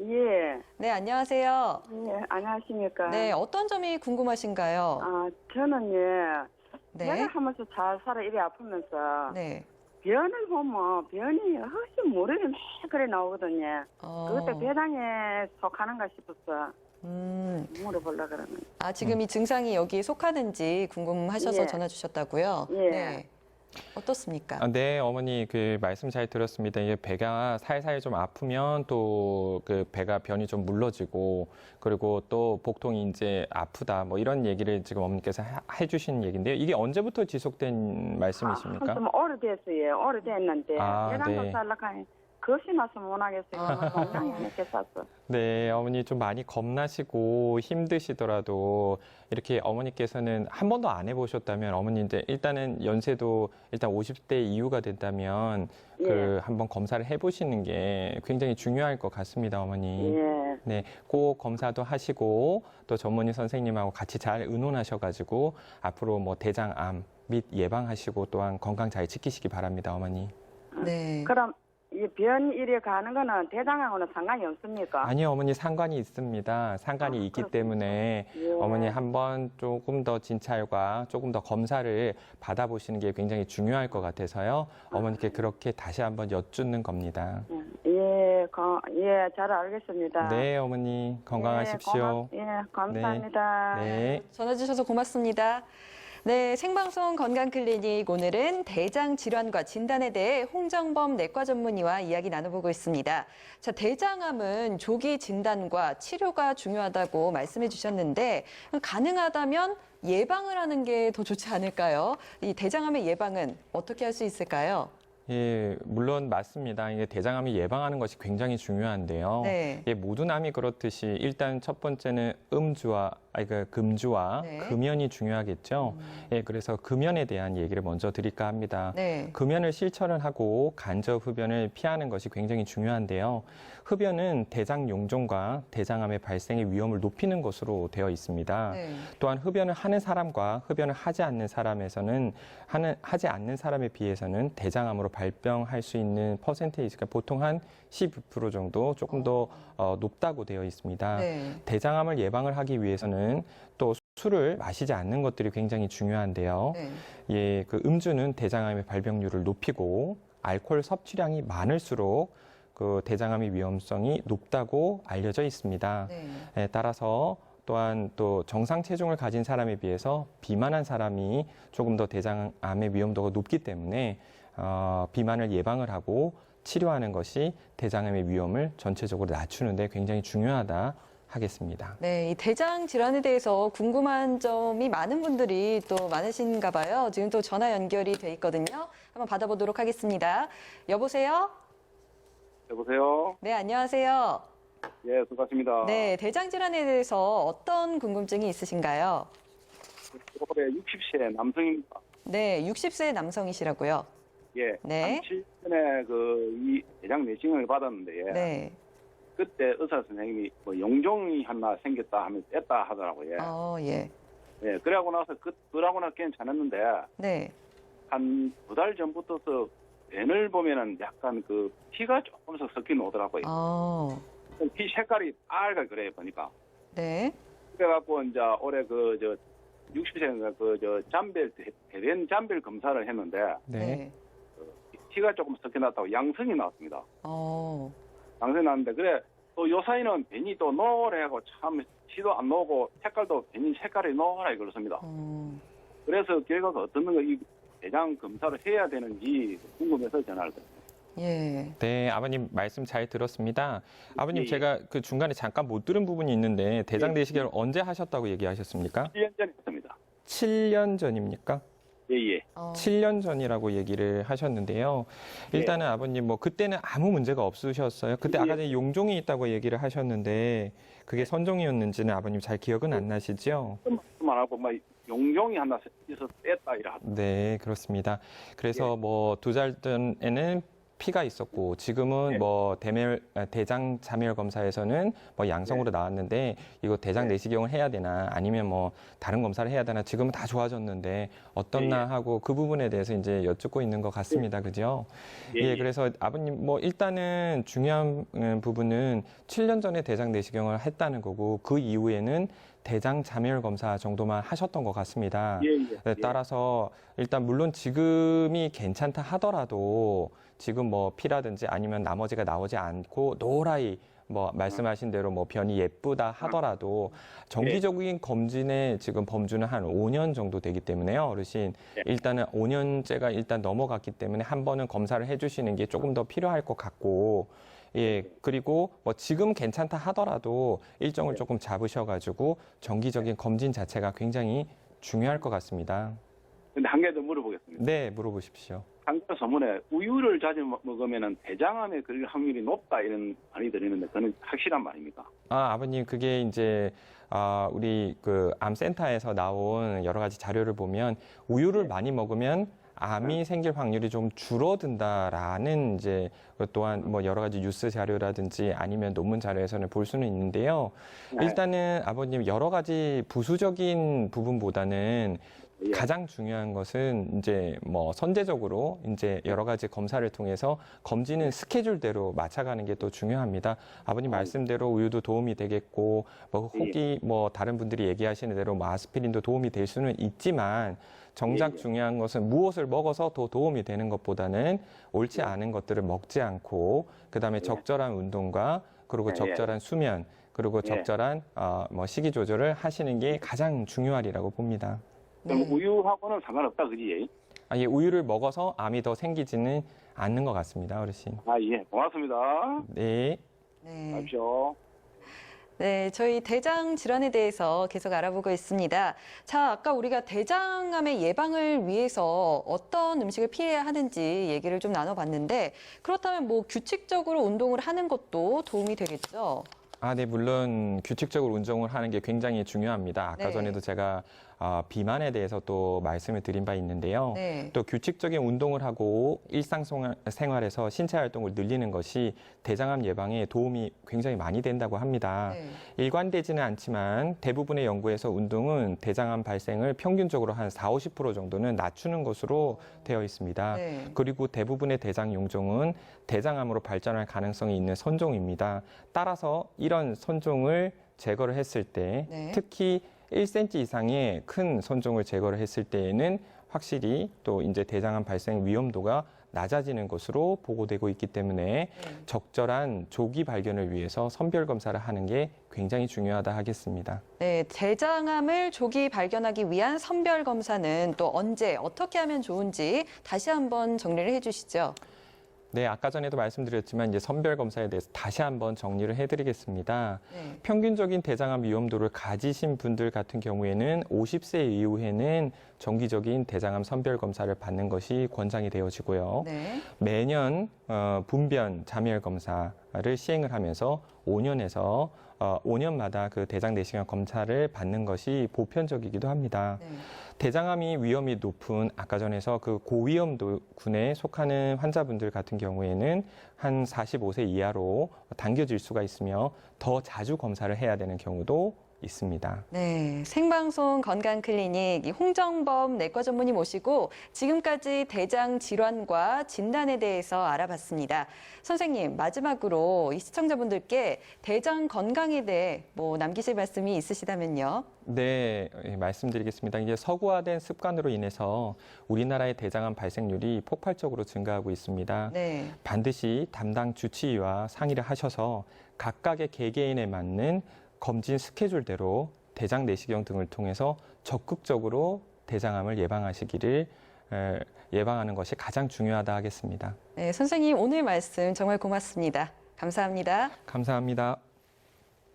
예, 네, 안녕하세요. 예, 안녕하십니까. 네, 어떤 점이 궁금하신가요? 아, 저는 예, 네, 내가 하면서 잘 살아 이래 아프면서 네. 변을 보면 변이 혹시 모르게 매 그래 나오거든요. 어, 그것도 배당에 속하는가 싶었어. 물어보려고 그러는. 아, 지금 이 증상이 여기에 속하는지 궁금하셔서 예. 전화 주셨다고요? 예. 네. 어떻습니까? 네, 어머니 그 말씀 잘 들었습니다. 이게 배가 살살 좀 아프면 또 그 배가 변이 좀 물러지고 그리고 또 복통이 이제 아프다 뭐 이런 얘기를 지금 어머니께서 해주신 얘기인데요. 이게 언제부터 지속된 말씀이십니까? 좀 오래됐어요. 오래됐는데 아, 계란 네. 살라고 하니 겁이 나서 못 하겠어요. 건강이 안 했겠었어. 네, 어머니 좀 많이 겁나시고 힘드시더라도 이렇게 어머니께서는 한 번도 안 해보셨다면 어머니 이제 일단은 연세도 일단 50대 이후가 된다면 그 한번 검사를 해보시는 게 굉장히 중요할 것 같습니다, 어머니. 예. 네, 꼭 검사도 하시고 또 전문의 선생님하고 같이 잘 의논하셔가지고 앞으로 뭐 대장암 및 예방하시고 또한 건강 잘 지키시기 바랍니다, 어머니. 네. 그럼 이 변 이래 가는 거는 대장하고는 상관이 없습니까? 아니요, 어머니 상관이 있습니다. 상관이 있기 그렇군요. 때문에 예. 어머니 한번 조금 더 진찰과 조금 더 검사를 받아보시는 게 굉장히 중요할 것 같아서요. 어머니께 그렇게 다시 한번 여쭙는 겁니다. 예, 예, 잘 알겠습니다. 네, 어머니 건강하십시오. 예, 감사합니다. 네. 전화 주셔서 고맙습니다. 네, 생방송 건강클리닉 오늘은 대장 질환과 진단에 대해 홍정범 내과 전문의와 이야기 나눠보고 있습니다. 자, 대장암은 조기 진단과 치료가 중요하다고 말씀해 주셨는데 가능하다면 예방을 하는 게 더 좋지 않을까요? 이 대장암의 예방은 어떻게 할 수 있을까요? 예, 물론 맞습니다. 이게 대장암이 예방하는 것이 굉장히 중요한데요. 네. 예, 모든 암이 그렇듯이 일단 첫 번째는 금주와 네. 금연이 중요하겠죠. 예, 그래서 금연에 대한 얘기를 먼저 드릴까 합니다. 네. 금연을 실천을 하고 간접 흡연을 피하는 것이 굉장히 중요한데요. 흡연은 대장 용종과 대장암의 발생의 위험을 높이는 것으로 되어 있습니다. 네. 또한 흡연을 하는 사람과 흡연을 하지 않는 사람에서는 하지 않는 사람에 비해서는 대장암으로 발병할 수 있는 퍼센테이지가 보통 한 12% 정도 조금 더 높다고 되어 있습니다. 네. 대장암을 예방을 하기 위해서는 또 술을 마시지 않는 것들이 굉장히 중요한데요. 네. 예, 그 음주는 대장암의 발병률을 높이고 알코올 섭취량이 많을수록 그 대장암의 위험성이 높다고 알려져 있습니다. 네. 예, 따라서 또한 또 정상 체중을 가진 사람에 비해서 비만한 사람이 조금 더 대장암의 위험도가 높기 때문에 비만을 예방을 하고 치료하는 것이 대장암의 위험을 전체적으로 낮추는 데 굉장히 중요하다 하겠습니다. 네, 이 대장 질환에 대해서 궁금한 점이 많은 분들이 또 많으신가 봐요. 지금 또 전화 연결이 돼 있거든요. 한번 받아보도록 하겠습니다. 여보세요? 여보세요. 네, 안녕하세요. 예, 수고하십니다. 네, 대장 질환에 대해서 어떤 궁금증이 있으신가요? 올해 60세 남성입니다. 네, 60세 남성이시라고요. 예. 네. 7년에 이 대장 내시경을 받았는데 네. 그때 의사 선생님이 뭐 용종이 하나 생겼다 하면 뺐다 하더라고요. 예. 예, 그러고 나서 그러고 나서 괜찮았는데 네. 한 2달 전부터서 벤을 보면은 약간 그 피가 조금씩 섞인 오더라고요. 피 색깔이 빨갛게 그래요 보니까. 네. 그래갖고 이제 올해 60세가 대변 잠별 검사를 했는데 네. 피가 조금 섞여 났다고 양성이 나왔습니다. 양성이 나왔는데 그래 또 요 사이는 벤이 또 노래하고 참 피도 안 나오고 색깔도 벤이 색깔이 노랗게 그렇습니다. 그래서 결과가 어떤 거 이 대장 검사를 해야 되는지 궁금해서 전화를 드립니다. 예. 네, 아버님 말씀 잘 들었습니다. 아버님 예, 예. 제가 그 중간에 잠깐 못 들은 부분이 있는데 대장 내시경을 언제 하셨다고 얘기하셨습니까? 1년 전에 했습니다. 7년 전입니까? 예. 7년 전이라고 얘기를 하셨는데요. 일단은 아버님 뭐 그때는 아무 문제가 없으셨어요. 그때 예. 아까 전에 용종이 있다고 얘기를 하셨는데 그게 선종이었는지는 아버님 잘 기억은 안 나시죠? 안 하고 막 용종이 하나 있어서 뺐다 이라. 네, 그렇습니다. 그래서 뭐 2달 전에는 피가 있었고 지금은 뭐 대장 자멸 검사에서는 뭐 양성으로 나왔는데 이거 대장 내시경을 해야 되나 아니면 뭐 다른 검사를 해야 되나 지금은 다 좋아졌는데 어떻나 하고 그 부분에 대해서 이제 여쭙고 있는 것 같습니다. 그죠? 예, 그래서 아버님 뭐 일단은 중요한 부분은 7년 전에 대장 내시경을 했다는 거고 그 이후에는 대장 자멸 검사 정도만 하셨던 것 같습니다. 네, 따라서 일단 물론 지금이 괜찮다 하더라도 지금 뭐 피라든지 아니면 나머지가 나오지 않고 노랗이 뭐 말씀하신 대로 뭐 변이 예쁘다 하더라도 정기적인 검진에 지금 범주는 한 5년 정도 되기 때문에요, 어르신. 일단은 5년째가 일단 넘어갔기 때문에 한 번은 검사를 해주시는 게 조금 더 필요할 것 같고, 예, 그리고 뭐 지금 괜찮다 하더라도 일정을 조금 잡으셔가지고 정기적인 검진 자체가 굉장히 중요할 것 같습니다. 근데 한 개 더 물어보겠습니다. 네, 물어보십시오. 상가 서문에 우유를 자주 먹으면 대장암에 걸릴 확률이 높다 이런 말이 들리는데 그는 확실한 말입니까? 아버님, 그게 이제 우리 그 암센터에서 나온 여러 가지 자료를 보면 우유를 많이 먹으면 암이 생길 확률이 좀 줄어든다라는 이제 또한 뭐 여러 가지 뉴스 자료라든지 아니면 논문 자료에서는 볼 수는 있는데요. 일단은 아버님 여러 가지 부수적인 부분보다는 가장 중요한 것은 이제 뭐 선제적으로 이제 여러 가지 검사를 통해서 검진은 스케줄대로 맞춰가는 게 또 중요합니다. 아버님 말씀대로 우유도 도움이 되겠고 뭐 혹이 뭐 다른 분들이 얘기하시는 대로 뭐 아스피린도 도움이 될 수는 있지만 정작 중요한 것은 무엇을 먹어서 더 도움이 되는 것보다는 옳지 않은 것들을 먹지 않고 그다음에 적절한 운동과 그리고 적절한 수면 그리고 적절한 뭐 식이 조절을 하시는 게 가장 중요하리라고 봅니다. 그럼 우유하고는 상관없다, 그지? 예, 우유를 먹어서 암이 더 생기지는 않는 것 같습니다, 어르신. 예, 고맙습니다. 네. 네. 가십시오. 네, 저희 대장 질환에 대해서 계속 알아보고 있습니다. 자, 아까 우리가 대장암의 예방을 위해서 어떤 음식을 피해야 하는지 얘기를 좀 나눠봤는데 그렇다면 뭐 규칙적으로 운동을 하는 것도 도움이 되겠죠? 네, 물론 규칙적으로 운동을 하는 게 굉장히 중요합니다. 아까 네. 전에도 제가 비만에 대해서 또 말씀을 드린 바 있는데요. 네. 또 규칙적인 운동을 하고 일상생활에서 신체 활동을 늘리는 것이 대장암 예방에 도움이 굉장히 많이 된다고 합니다. 네. 일관되지는 않지만 대부분의 연구에서 운동은 대장암 발생을 평균적으로 한 40~50% 정도는 낮추는 것으로 되어 있습니다. 네. 그리고 대부분의 대장 용종은 대장암으로 발전할 가능성이 있는 선종입니다. 따라서 이런 선종을 제거를 했을 때 네. 특히 1cm 이상의 큰 선종을 제거를 했을 때에는 확실히 또 이제 대장암 발생 위험도가 낮아지는 것으로 보고되고 있기 때문에 적절한 조기 발견을 위해서 선별 검사를 하는 게 굉장히 중요하다 하겠습니다. 네, 대장암을 조기 발견하기 위한 선별 검사는 또 언제 어떻게 하면 좋은지 다시 한번 정리를 해주시죠. 네, 아까 전에도 말씀드렸지만 이제 선별 검사에 대해서 다시 한번 정리를 해드리겠습니다. 네. 평균적인 대장암 위험도를 가지신 분들 같은 경우에는 50세 이후에는 정기적인 대장암 선별 검사를 받는 것이 권장이 되어지고요. 네. 매년 분변 자멸 검사를 시행을 하면서 5년마다 그 대장 내시경 검사를 받는 것이 보편적이기도 합니다. 네. 대장암이 위험이 높은 아까 전에서 그 고위험군에 속하는 환자분들 같은 경우에는 한 45세 이하로 당겨질 수가 있으며 더 자주 검사를 해야 되는 경우도 있습니다. 네, 생방송 건강클리닉 홍정범 내과 전문의 모시고 지금까지 대장 질환과 진단에 대해서 알아봤습니다. 선생님, 마지막으로 이 시청자분들께 대장 건강에 대해 뭐 남기실 말씀이 있으시다면요. 네, 말씀드리겠습니다. 이제 서구화된 습관으로 인해서 우리나라의 대장암 발생률이 폭발적으로 증가하고 있습니다. 네. 반드시 담당 주치의와 상의를 하셔서 각각의 개개인에 맞는 검진 스케줄대로 대장 내시경 등을 통해서 적극적으로 대장암을 예방하는 것이 가장 중요하다 하겠습니다. 네, 선생님 오늘 말씀 정말 고맙습니다. 감사합니다. 감사합니다.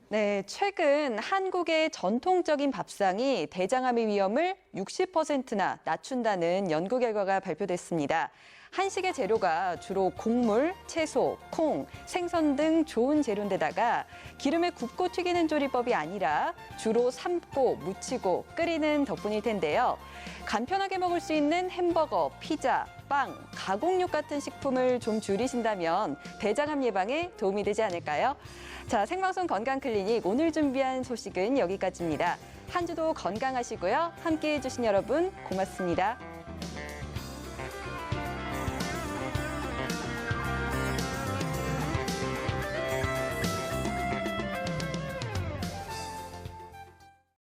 네, 최근 한국의 전통적인 밥상이 대장암의 위험을 60%나 낮춘다는 연구 결과가 발표됐습니다. 한식의 재료가 주로 곡물, 채소, 콩, 생선 등 좋은 재료인데다가 기름에 굽고 튀기는 조리법이 아니라 주로 삶고, 무치고, 끓이는 덕분일 텐데요. 간편하게 먹을 수 있는 햄버거, 피자, 빵, 가공육 같은 식품을 좀 줄이신다면 대장암 예방에 도움이 되지 않을까요? 자, 생방송 건강클리닉 오늘 준비한 소식은 여기까지입니다. 한 주도 건강하시고요. 함께해 주신 여러분 고맙습니다.